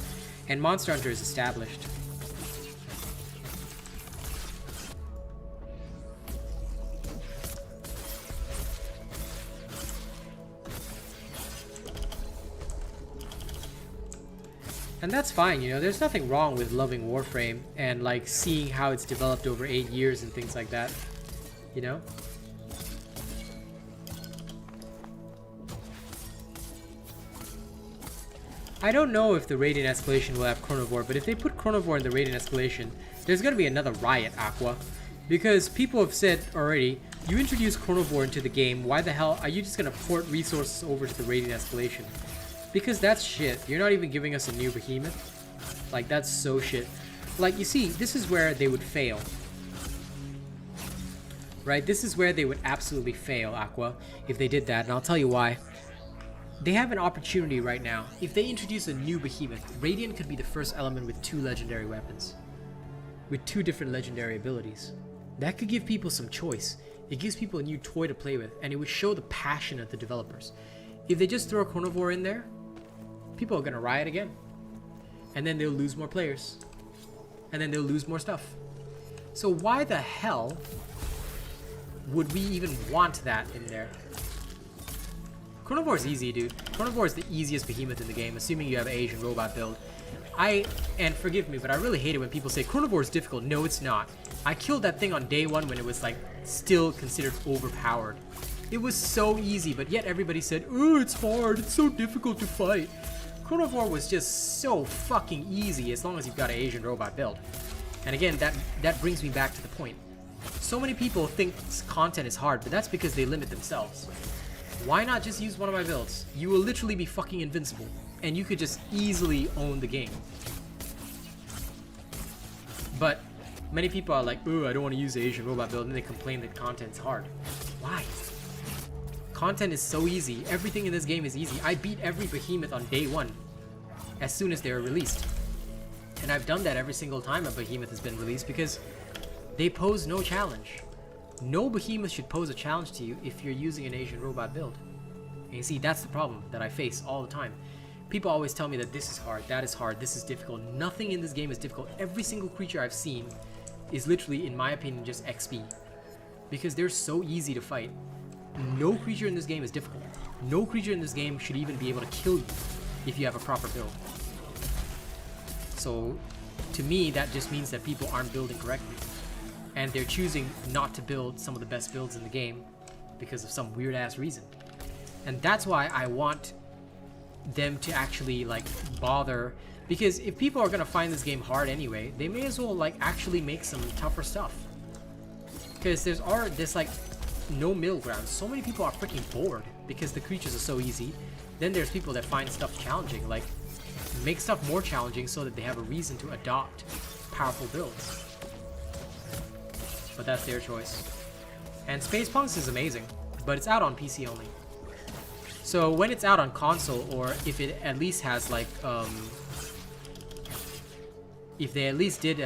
and Monster Hunter is established. And that's fine, you know, there's nothing wrong with loving Warframe and like seeing how it's developed over 8 years and things like that, you know? I don't know if the Radiant Escalation will have Chronovore, but if they put Chronovore in the Radiant Escalation, there's gonna be another riot, Aqua. Because people have said already, you introduce Chronovore into the game, why the hell are you just gonna port resources over to the Radiant Escalation? Because that's shit. You're not even giving us a new behemoth. Like, that's so shit. Like, you see, this is where they would fail. Right? This is where they would absolutely fail, Aqua, if they did that, and I'll tell you why. They have an opportunity right now. If they introduce a new behemoth, Radiant could be the first element with 2 legendary weapons. With 2 different legendary abilities. That could give people some choice. It gives people a new toy to play with, and it would show the passion of the developers. If they just throw a Chronovore in there, people are gonna riot again. And then they'll lose more players. And then they'll lose more stuff. So why the hell would we even want that in there? Chronovore is easy, dude. Chronovore is the easiest behemoth in the game, assuming you have an Asian robot build. And forgive me, but I really hate it when people say Chronovore is difficult. No, it's not. I killed that thing on day 1 when it was like still considered overpowered. It was so easy, but yet everybody said, oh, it's hard, it's so difficult to fight. Chronovore was just so fucking easy as long as you've got an Asian robot build. And again, that brings me back to the point. So many people think content is hard, but that's because they limit themselves. Why not just use one of my builds? You will literally be fucking invincible, and you could just easily own the game. But many people are like, oh, I don't want to use the Asian robot build, and they complain that content's hard. Why? Content is so easy. Everything in this game is easy. I beat every behemoth on day 1 as soon as they were released. And I've done that every single time a behemoth has been released because they pose no challenge. No behemoth should pose a challenge to you if you're using an Asian robot build. And you see, that's the problem that I face all the time. People always tell me that this is hard, that is hard, this is difficult. Nothing in this game is difficult. Every single creature I've seen is literally, in my opinion, just XP. Because they're so easy to fight. No creature in this game is difficult. No creature in this game should even be able to kill you if you have a proper build. So, to me, that just means that people aren't building correctly. And they're choosing not to build some of the best builds in the game because of some weird ass reason. And that's why I want them to actually like bother, because if people are gonna find this game hard anyway, they may as well like actually make some tougher stuff. Because there's like no middle ground. So many people are freaking bored because the creatures are so easy. Then there's people that find stuff challenging, like make stuff more challenging so that they have a reason to adopt powerful builds. But that's their choice. And Space Punks is amazing, but it's out on PC only. So when it's out on console, or if it at least has like, if they at least did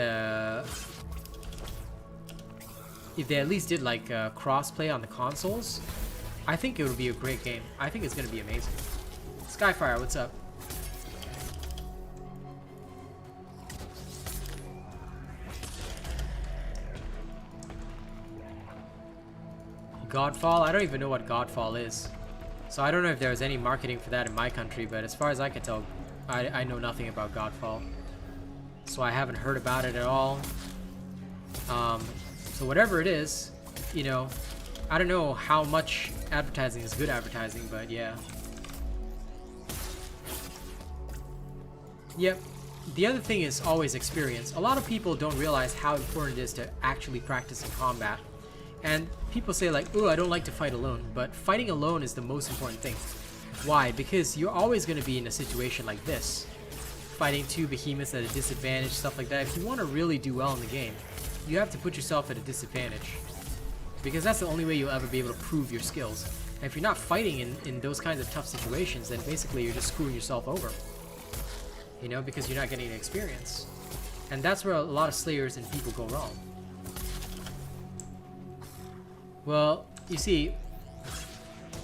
like crossplay on the consoles, I think it would be a great game. I think it's gonna be amazing. Skyfire, what's up? Godfall? I don't even know what Godfall is. So I don't know if there's any marketing for that in my country, but as far as I can tell, I know nothing about Godfall. So I haven't heard about it at all. So whatever it is, you know, I don't know how much advertising is good advertising, but yeah. Yep. The other thing is always experience. A lot of people don't realize how important it is to actually practice in combat. And people say like, oh, I don't like to fight alone, but fighting alone is the most important thing. Why? Because you're always going to be in a situation like this. Fighting two behemoths at a disadvantage, stuff like that. If you want to really do well in the game, you have to put yourself at a disadvantage. Because that's the only way you'll ever be able to prove your skills. And if you're not fighting in those kinds of tough situations, then basically you're just screwing yourself over. You know, because you're not getting experience. And that's where a lot of slayers and people go wrong. Well, you see,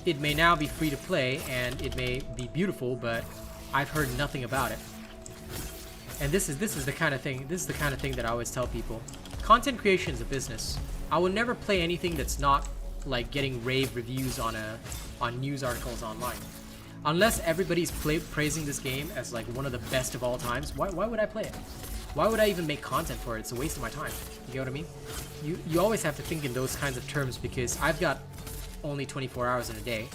it may now be free to play and it may be beautiful, but I've heard nothing about it. And this is the kind of thing that I always tell people. Content creation is a business. I will never play anything that's not like getting rave reviews on news articles online. Unless everybody's praising this game as like one of the best of all times, why would I play it? Why would I even make content for it? It's a waste of my time. You get what I mean? You always have to think in those kinds of terms, because I've got only 24 hours in a day.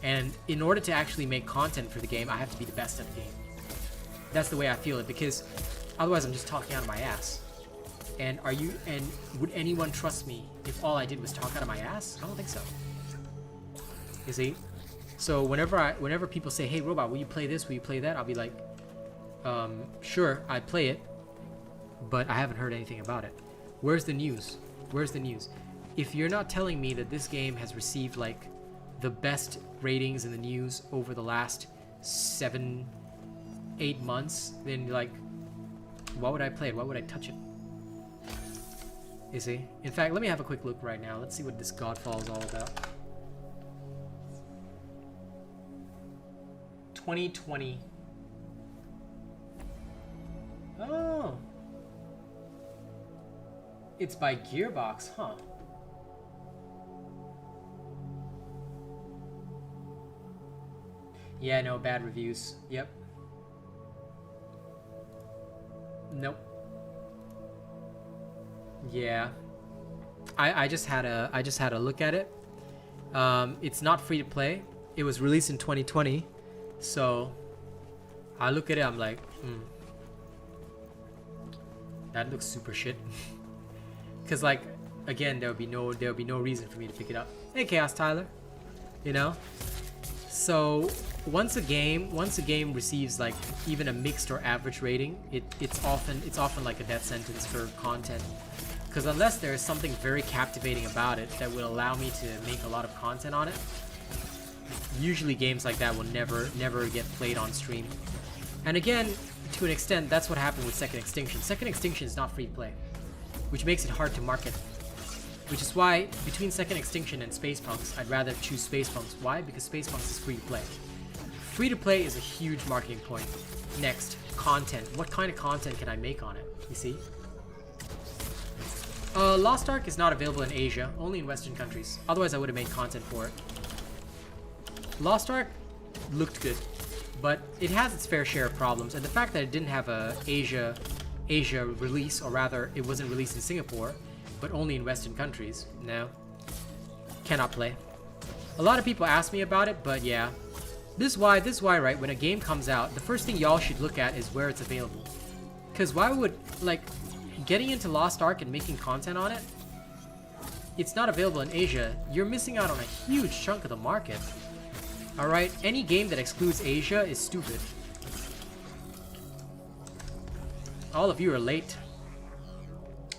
And in order to actually make content for the game, I have to be the best at the game. That's the way I feel it, because otherwise I'm just talking out of my ass. And would anyone trust me if all I did was talk out of my ass? I don't think so. You see? So whenever people say, hey Robot, will you play this? Will you play that? I'll be like, sure, I'd play it, but I haven't heard anything about it. Where's the news? Where's the news? If you're not telling me that this game has received like the best ratings in the news over the last 7-8 months, then like, why would I play it? Why would I touch it? You see? In fact, let me have a quick look right now. Let's see what this Godfall is all about. 2020. Oh. It's by Gearbox, huh? Yeah, no, bad reviews. Yep. Nope. Yeah. I just had a look at it. It's not free to play. It was released in 2020. So I look at it, I'm like, that looks super shit. Cause like, again, there would be no reason for me to pick it up. Hey Chaos Tyler, you know. So once a game receives like even a mixed or average rating, it's often like a death sentence for content. Because unless there is something very captivating about it that would allow me to make a lot of content on it, usually games like that will never get played on stream. And again, to an extent, that's what happened with Second Extinction. Second Extinction is not free to play, which makes it hard to market. Which is why, between Second Extinction and Space Punks, I'd rather choose Space Punks. Why? Because Space Punks is free to play. Free to play is a huge marketing point. Next, content. What kind of content can I make on it? You see? Lost Ark is not available in Asia, only in Western countries. Otherwise, I would have made content for it. Lost Ark looked good, but it has its fair share of problems, and the fact that it didn't have a Asia release, or rather, it wasn't released in Singapore, but only in Western countries, no, cannot play. A lot of people ask me about it, but yeah, this is why, right? When a game comes out, the first thing y'all should look at is where it's available, because why would like getting into Lost Ark and making content on it? It's not available in Asia. You're missing out on a huge chunk of the market. Alright, any game that excludes Asia is stupid. All of you are late.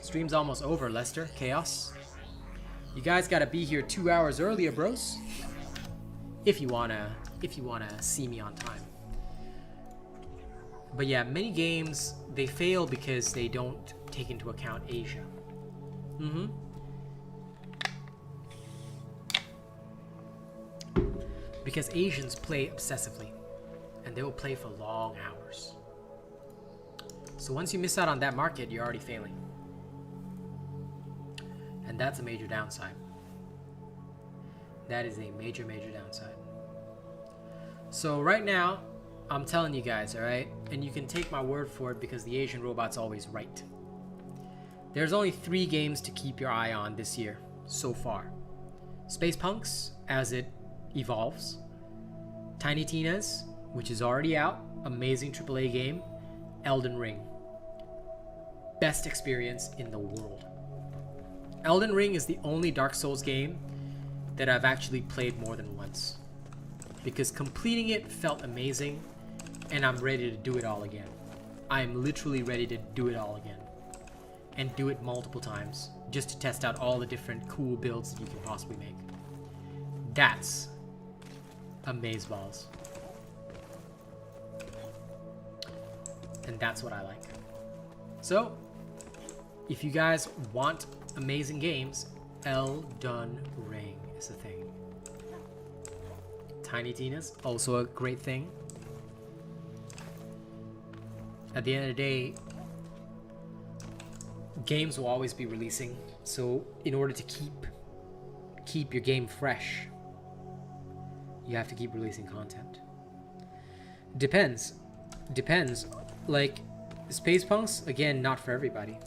Stream's almost over, Lester. Chaos. You guys gotta be here 2 hours earlier, bros. If you wanna see me on time. But yeah, many games, they fail because they don't take into account Asia. Because Asians play obsessively, and they will play for long hours. So once you miss out on that market, you're already failing. And that's a major downside. That is a major, major downside. So right now, I'm telling you guys, alright? And you can take my word for it because the Asian robot's always right. There's only 3 games to keep your eye on this year, so far. Space Punks, as it evolves. Tiny Tina's, which is already out, amazing AAA game. Elden Ring. Best experience in the world. Elden Ring is the only Dark Souls game that I've actually played more than once. Because completing it felt amazing, and I'm ready to do it all again. I'm literally ready to do it all again. And do it multiple times, just to test out all the different cool builds that you can possibly make. That's amazeballs. And that's what I like. So, if you guys want amazing games, Elden Ring is the thing. Tiny Tina's, also a great thing. At the end of the day, games will always be releasing, so in order to keep your game fresh, you have to keep releasing content. Depends. Like, Space Punks, again, not for everybody.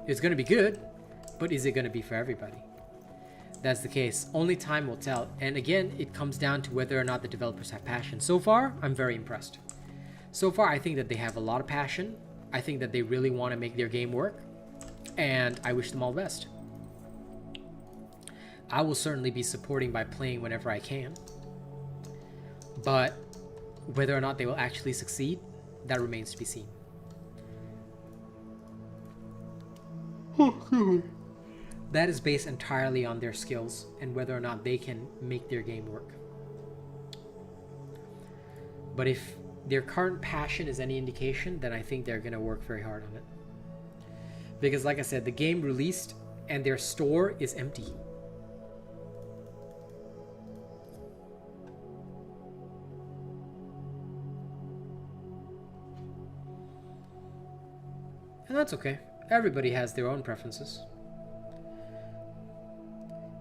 It's gonna be good, but is it gonna be for everybody? That's the case. Only time will tell. And again, it comes down to whether or not the developers have passion. So far, I'm very impressed. So far, I think that they have a lot of passion. I think that they really want to make their game work. And I wish them all the best. I will certainly be supporting by playing whenever I can. But whether or not they will actually succeed, that remains to be seen. That is based entirely on their skills and whether or not they can make their game work. But if their current passion is any indication, then I think they're going to work very hard on it. Because like I said, the game released and their store is empty. And that's okay. Everybody has their own preferences.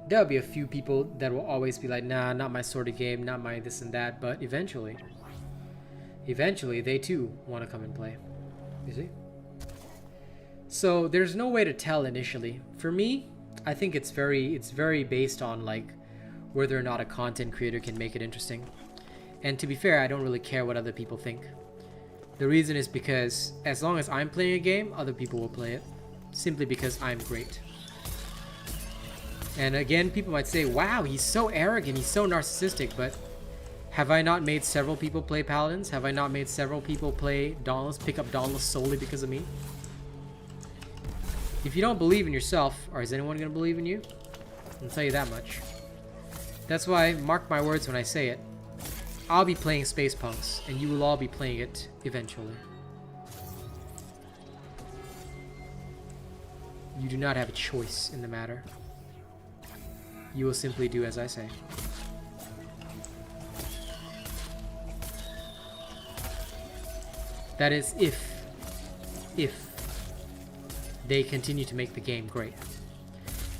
There'll be a few people that will always be like, nah, not my sort of game, not my this and that, but eventually they too want to come and play. You see? So there's no way to tell initially. For me, I think it's very based on like whether or not a content creator can make it interesting. And to be fair, I don't really care what other people think. The reason is because as long as I'm playing a game, other people will play it. Simply because I'm great. And again, people might say, wow, he's so arrogant, he's so narcissistic, but have I not made several people play Paladins? Have I not made several people play Dauntless, pick up Dauntless solely because of me? If you don't believe in yourself, or is anyone going to believe in you? I'll tell you that much. That's why, mark my words when I say it, I'll be playing Space Punks, and you will all be playing it eventually. You do not have a choice in the matter. you will simply do as I say. That is if they continue to make the game great.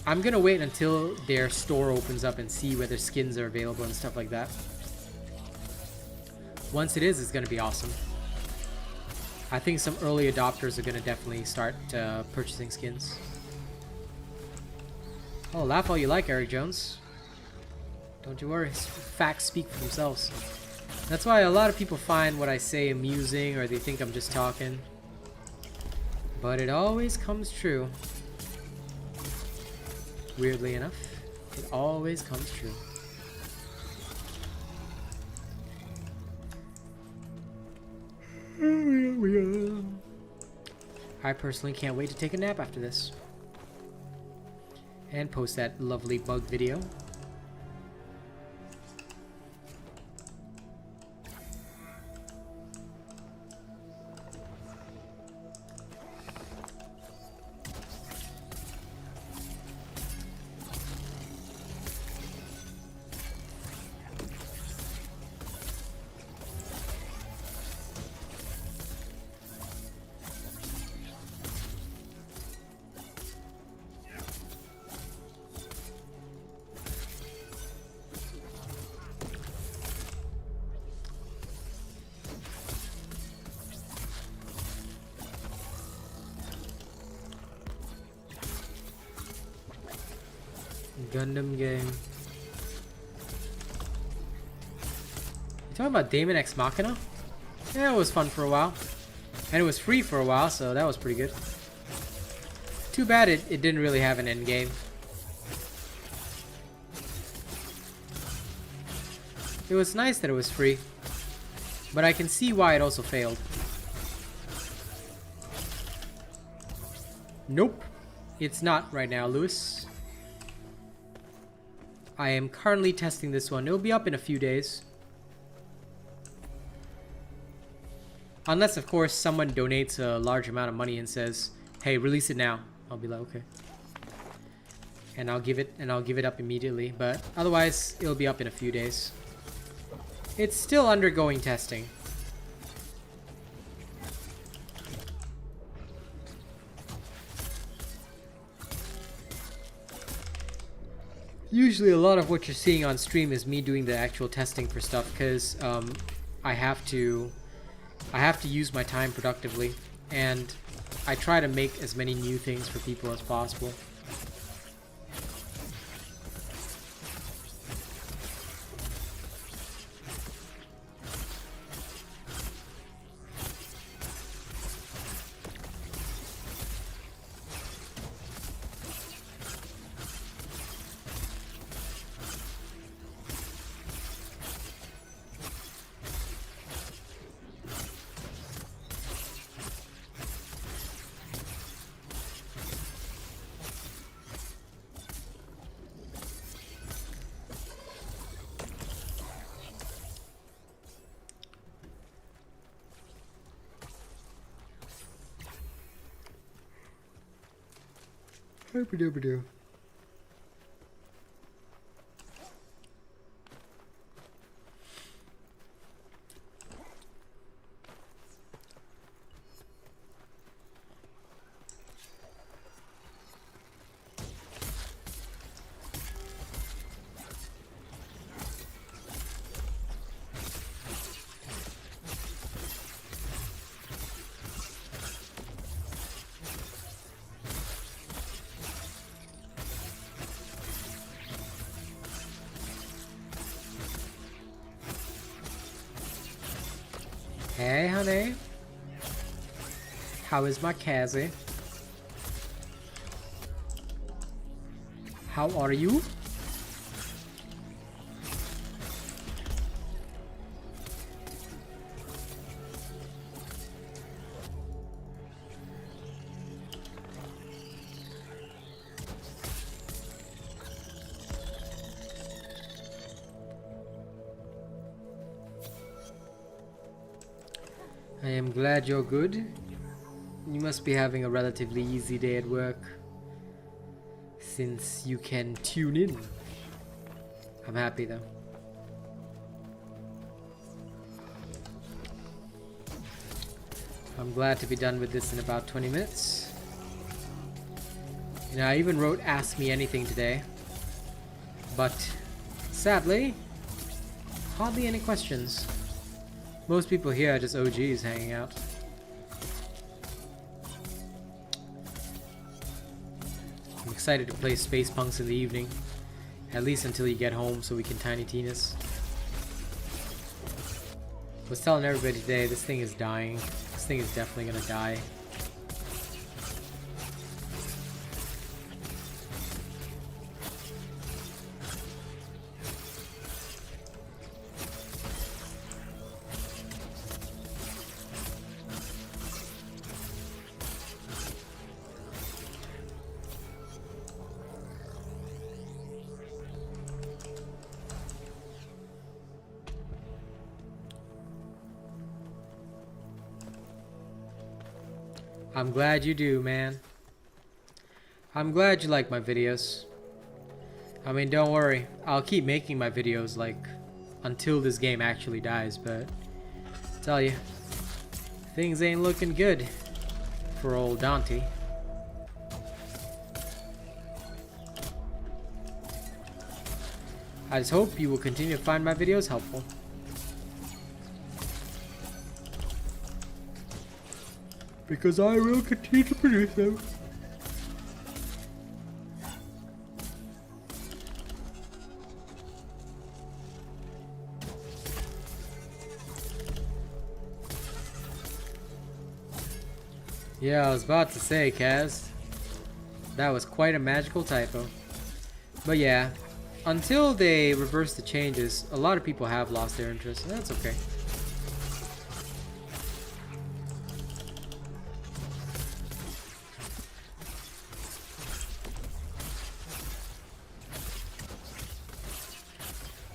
I'm gonna wait until their store opens up and see whether skins are available and stuff like that. Once it is, it's gonna be awesome. I think some early adopters are gonna definitely start purchasing skins. Oh, laugh all you like, Eric Jones. Don't you worry, facts speak for themselves. That's why a lot of people find what I say amusing, or they think I'm just talking. But it always comes true. Weirdly enough, it always comes true. I personally can't wait to take a nap after this. And post that lovely bug video. Gundam game. You talking about Daemon X Machina? Yeah, it was fun for a while. And it was free for a while, so that was pretty good. Too bad it didn't really have an end game. It was nice that it was free, but I can see why it also failed. Nope, it's not right now, Lewis. I am currently testing this one. It'll be up in a few days. Unless, of course, someone donates a large amount of money and says, "Hey, release it now." I'll be like, "Okay." And I'll give it up immediately, but otherwise it'll be up in a few days. It's still undergoing testing. Usually a lot of what you're seeing on stream is me doing the actual testing for stuff, because I have to use my time productively, and I try to make as many new things for people as possible. Herp-a-doob-a-doo. Hey, honey. How is my Cassie? How are you? I am glad you're good. You must be having a relatively easy day at work, since you can tune in. I'm happy though. I'm glad to be done with this in about 20 minutes. You know, I even wrote Ask Me Anything today. But sadly, hardly any questions. Most people here are just OGs hanging out. I'm excited to play Space Punks in the evening. At least until you get home so we can Tiny Tina's. I was telling everybody today, this thing is dying. This thing is definitely gonna die. I'm glad you do, man. I'm glad you like my videos. I mean, don't worry. I'll keep making my videos, like, until this game actually dies, but I tell you, things ain't looking good for old Dante. I just hope you will continue to find my videos helpful. Because I will continue to produce them. Yeah, I was about to say, Kaz. That was quite a magical typo. But yeah, until they reverse the changes, a lot of people have lost their interest. That's okay.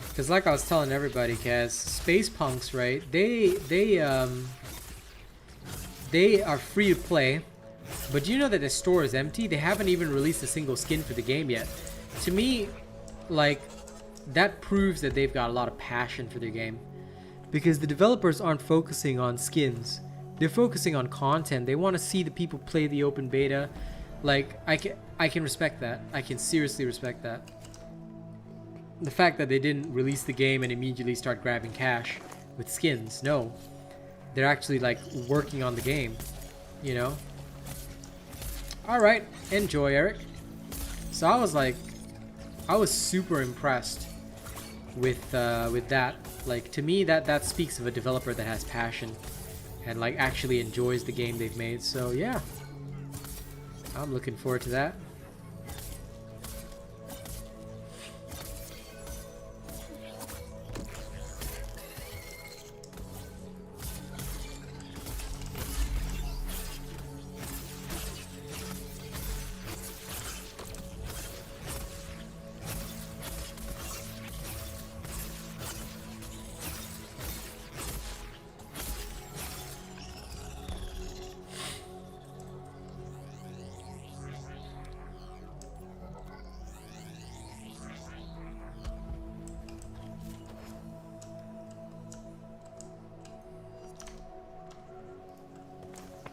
Because like I was telling everybody, Kaz, Space Punks, right? They are free to play, but do you know that the store is empty? They haven't even released a single skin for the game yet. To me, like, that proves that they've got a lot of passion for their game. Because the developers aren't focusing on skins. They're focusing on content. They want to see the people play the open beta. Like, I can respect that. I can seriously respect that. The fact that they didn't release the game and immediately start grabbing cash with skins. No. They're actually, like, working on the game. You know? Alright. Enjoy, Eric. So I was like... I was super impressed with that. Like, to me, that speaks of a developer that has passion. And, like, actually enjoys the game they've made. So, yeah. I'm looking forward to that.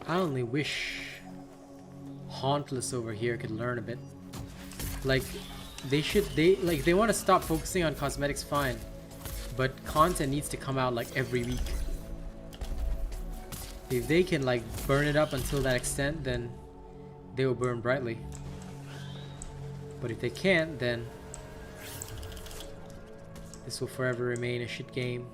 I only wish Hauntless over here could learn a bit. Like, they want to stop focusing on cosmetics, fine, but content needs to come out like every week. If they can like burn it up until that extent, then they will burn brightly. But if they can't, then this will forever remain a shit game.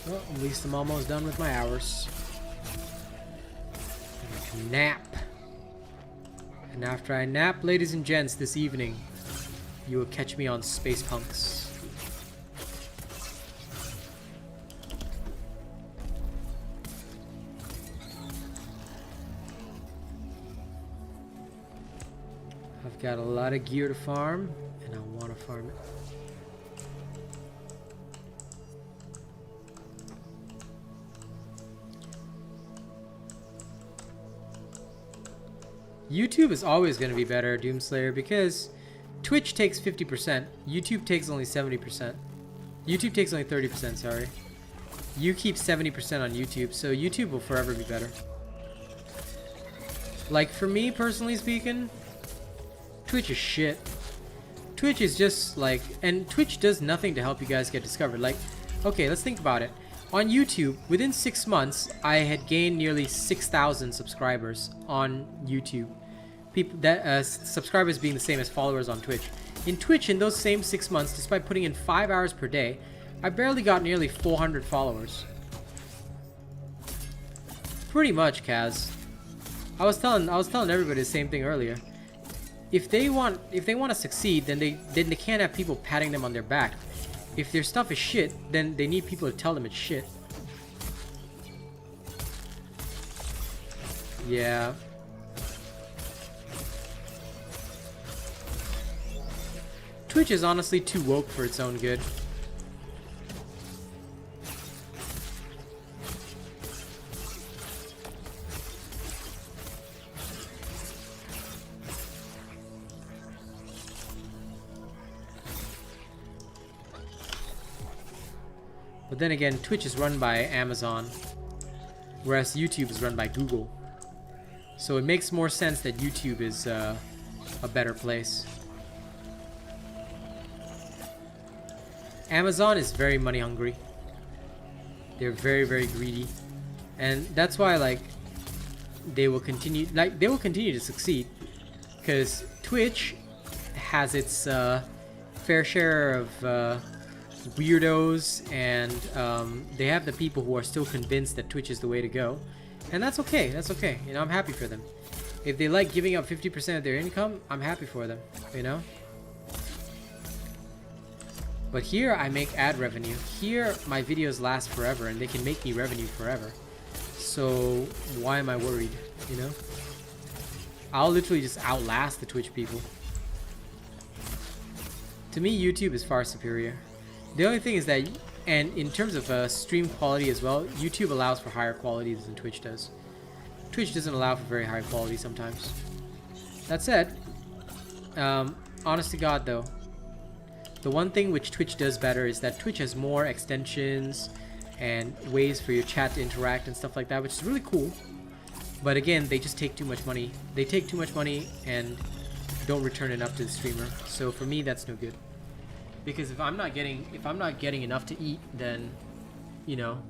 Well, at least I'm almost done with my hours. I can nap. And after I nap, ladies and gents, this evening, you will catch me on Space Punks. I've got a lot of gear to farm, and I want to farm it. YouTube is always going to be better, Doomslayer, because Twitch takes 50%. YouTube takes only 70%. YouTube takes only 30%, sorry. You keep 70% on YouTube, so YouTube will forever be better. Like, for me, personally speaking, Twitch is shit. Twitch is just like, and Twitch does nothing to help you guys get discovered. Like, okay, let's think about it. On YouTube, within 6 months, I had gained nearly 6,000 subscribers on YouTube. People that subscribers being the same as followers on Twitch. In Twitch, in those same 6 months, despite putting in 5 hours per day, I barely got nearly 400 followers. Pretty much, Kaz. I was telling everybody the same thing earlier. If they want to succeed, then they can't have people patting them on their back. If their stuff is shit, then they need people to tell them it's shit. Yeah. Twitch is honestly too woke for its own good. But then again, Twitch is run by Amazon, whereas YouTube is run by Google. So it makes more sense that YouTube is a better place. Amazon is very money hungry. They're very, very greedy. And that's why, like, they will continue to succeed. Because Twitch has its fair share of weirdos, and they have the people who are still convinced that Twitch is the way to go, and that's okay. That's okay. You know, I'm happy for them. If they like giving up 50% of their income, I'm happy for them. You know. But here I make ad revenue. Here my videos last forever, and they can make me revenue forever. So why am I worried? You know. I'll literally just outlast the Twitch people. To me, YouTube is far superior. The only thing is that, and in terms of stream quality as well, YouTube allows for higher quality than Twitch does. Twitch doesn't allow for very high quality sometimes. That said, honest to God though, the one thing which Twitch does better is that Twitch has more extensions and ways for your chat to interact and stuff like that, which is really cool. But again, they just take too much money. They take too much money and don't return enough to the streamer. So for me, that's no good. Because if I'm not getting enough to eat, then, you know,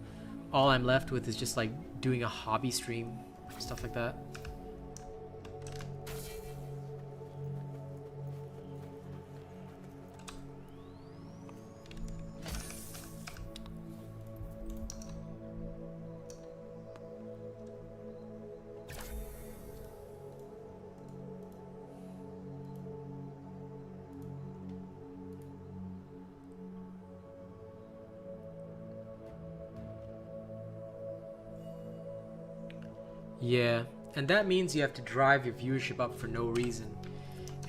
all I'm left with is just like doing a hobby stream, stuff like that. Yeah, and that means you have to drive your viewership up for no reason.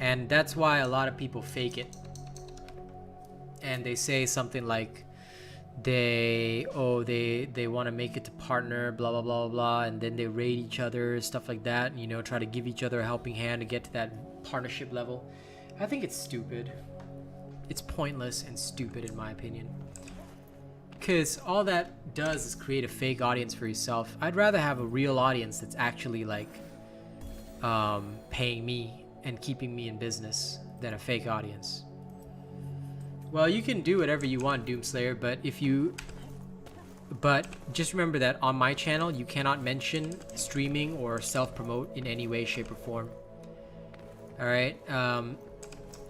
And that's why a lot of people fake it. And they say something like they want to make it to partner, blah blah blah blah, and then they raid each other, stuff like that, and, you know, try to give each other a helping hand to get to that partnership level. I think it's stupid. It's pointless and stupid in my opinion. Because all that does is create a fake audience for yourself. I'd rather have a real audience that's actually like paying me and keeping me in business than a fake audience. Well, you can do whatever you want, Doomslayer, but just remember that on my channel you cannot mention streaming or self-promote in any way, shape, or form. Alright,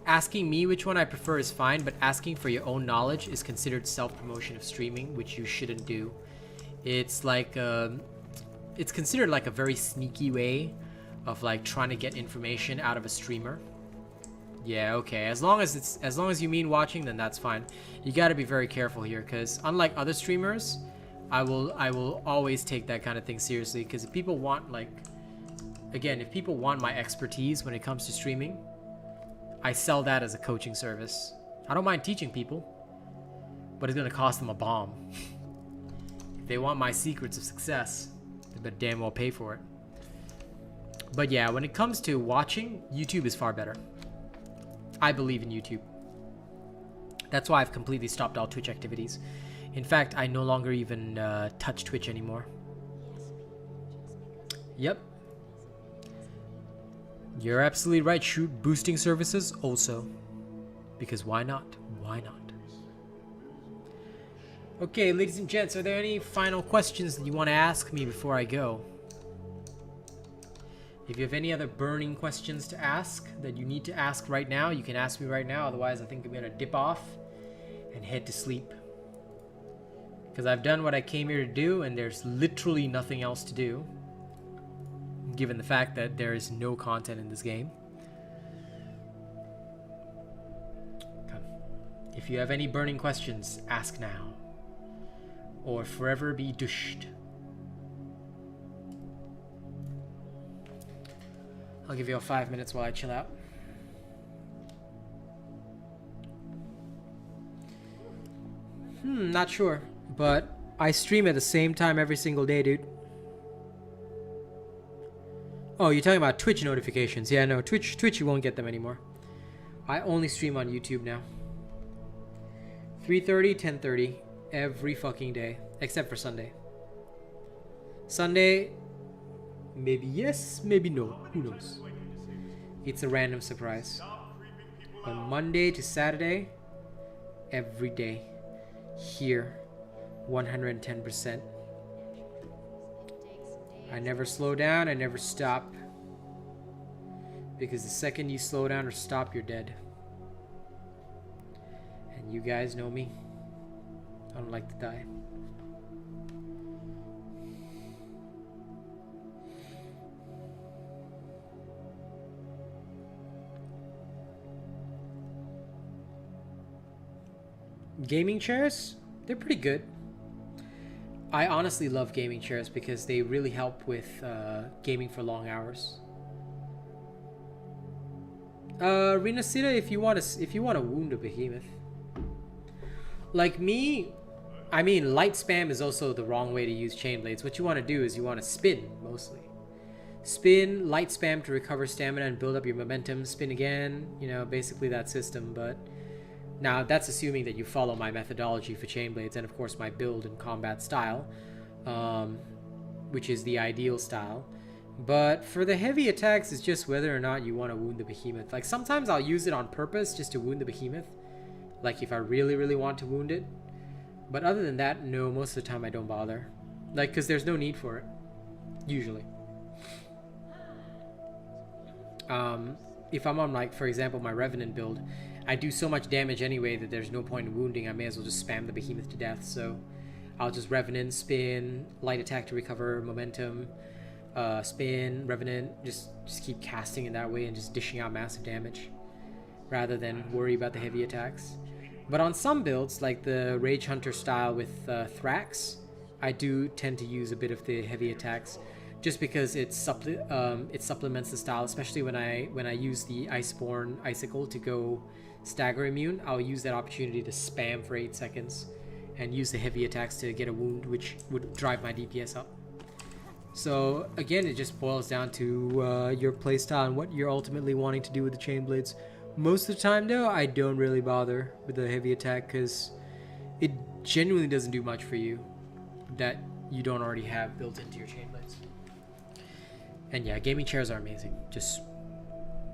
asking me which one I prefer is fine, but asking for your own knowledge is considered self-promotion of streaming, which you shouldn't do. It's like it's considered like a very sneaky way of like trying to get information out of a streamer. Yeah, okay. As long as you mean watching, then that's fine. You got to be very careful here, because unlike other streamers, I will always take that kind of thing seriously. Because if people want, like, again, if people want my expertise when it comes to streaming, I sell that as a coaching service. I don't mind teaching people, but it's gonna cost them a bomb. If they want my secrets of success, they better damn well pay for it. But yeah, when it comes to watching, YouTube is far better. I believe in YouTube. That's why I've completely stopped all Twitch activities. In fact, I no longer even touch Twitch anymore. Yep. You're absolutely right. Shoot boosting services also. Because why not? Why not? Okay, ladies and gents, are there any final questions that you want to ask me before I go? If you have any other burning questions to ask that you need to ask right now, you can ask me right now. Otherwise, I think I'm going to dip off and head to sleep. Because I've done what I came here to do, and there's literally nothing else to do. Given the fact that there is no content in this game. Okay. If you have any burning questions, ask now. Or forever be dushed. I'll give you all 5 minutes while I chill out. Not sure. But I stream at the same time every single day, dude. Oh, you're talking about Twitch notifications. Yeah, no, Twitch you won't get them anymore. I only stream on YouTube now. 3:30, 10:30 every fucking day, except for Sunday. Sunday, maybe yes, maybe no. Who knows? It's a random surprise. But Monday to Saturday, every day, here, 110%. I never slow down, I never stop. Because the second you slow down or stop, you're dead. And you guys know me. I don't like to die. Gaming chairs? They're pretty good. I honestly love gaming chairs because they really help with gaming for long hours. Renacita, if you want to wound a behemoth. Like me, I mean, light spam is also the wrong way to use chain blades. What you want to do is you want to spin mostly. Spin, light spam to recover stamina and build up your momentum. Spin again, you know, basically that system. But now that's assuming that you follow my methodology for chain blades and of course my build and combat style, which is the ideal style. But for the heavy attacks, it's just whether or not you want to wound the behemoth. Like sometimes I'll use it on purpose just to wound the behemoth. Like if I really, really want to wound it. But other than that, no, most of the time I don't bother. Like, because there's no need for it. Usually. If I'm on, like, for example, my Revenant build, I do so much damage anyway that there's no point in wounding. I may as well just spam the behemoth to death. So I'll just Revenant, spin, light attack to recover momentum, spin, Revenant, just keep casting in that way and just dishing out massive damage rather than worry about the heavy attacks. But on some builds, like the Rage Hunter style with Thrax, I do tend to use a bit of the heavy attacks, just because it supplements the style. Especially when I use the Iceborne Icicle to go stagger immune, I'll use that opportunity to spam for 8 seconds and use the heavy attacks to get a wound, which would drive my DPS up. So again, it just boils down to your playstyle and what you're ultimately wanting to do with the chain blades. Most of the time though, I don't really bother with the heavy attack because it genuinely doesn't do much for you that you don't already have built into your chain blades. And yeah, gaming chairs are amazing. Just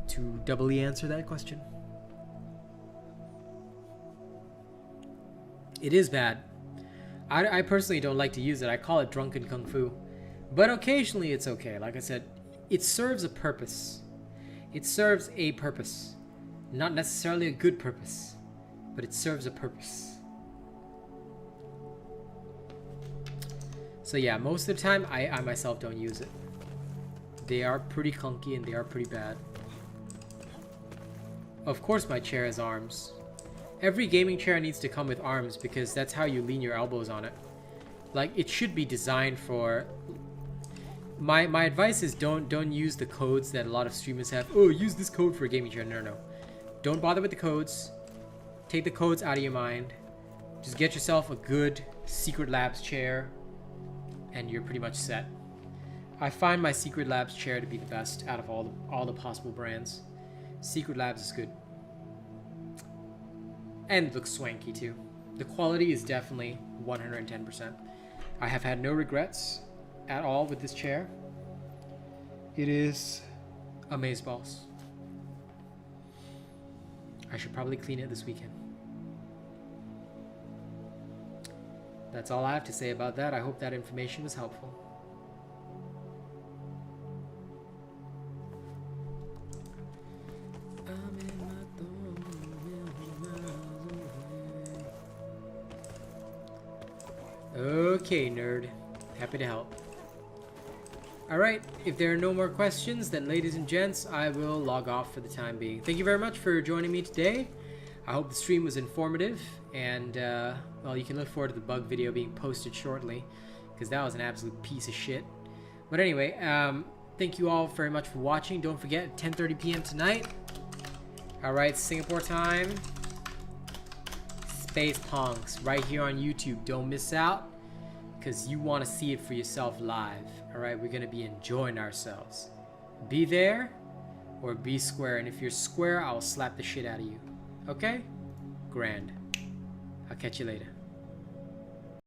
to doubly answer that question. It is bad. I personally don't like to use it. I call it drunken kung fu. But occasionally it's okay. Like I said, it serves a purpose. It serves a purpose. Not necessarily a good purpose, but it serves a purpose. So yeah, most of the time I myself don't use it. They are pretty clunky and they are pretty bad. Of course my chair has arms. Every gaming chair needs to come with arms because that's how you lean your elbows on it. Like, it should be designed for... My advice is don't use the codes that a lot of streamers have. Oh, use this code for a gaming chair. No. Don't bother with the codes. Take the codes out of your mind. Just get yourself a good Secret Labs chair and you're pretty much set. I find my Secret Labs chair to be the best out of all the possible brands. Secret Labs is good. And looks swanky too. The quality is definitely 110%. I have had no regrets at all with this chair. It is amazeballs. I should probably clean it this weekend. That's all I have to say about that. I hope that information was helpful. Okay, nerd. Happy to help. Alright, if there are no more questions, then ladies and gents, I will log off for the time being. Thank you very much for joining me today. I hope the stream was informative, and, well, you can look forward to the bug video being posted shortly, because that was an absolute piece of shit. But anyway, thank you all very much for watching. Don't forget, 10:30 p.m. tonight. Alright, Singapore time. Space Punks, right here on YouTube. Don't miss out, because you want to see it for yourself live. Alright, we're going to be enjoying ourselves. Be there, or be square. And if you're square, I'll slap the shit out of you. Okay? Grand. I'll catch you later.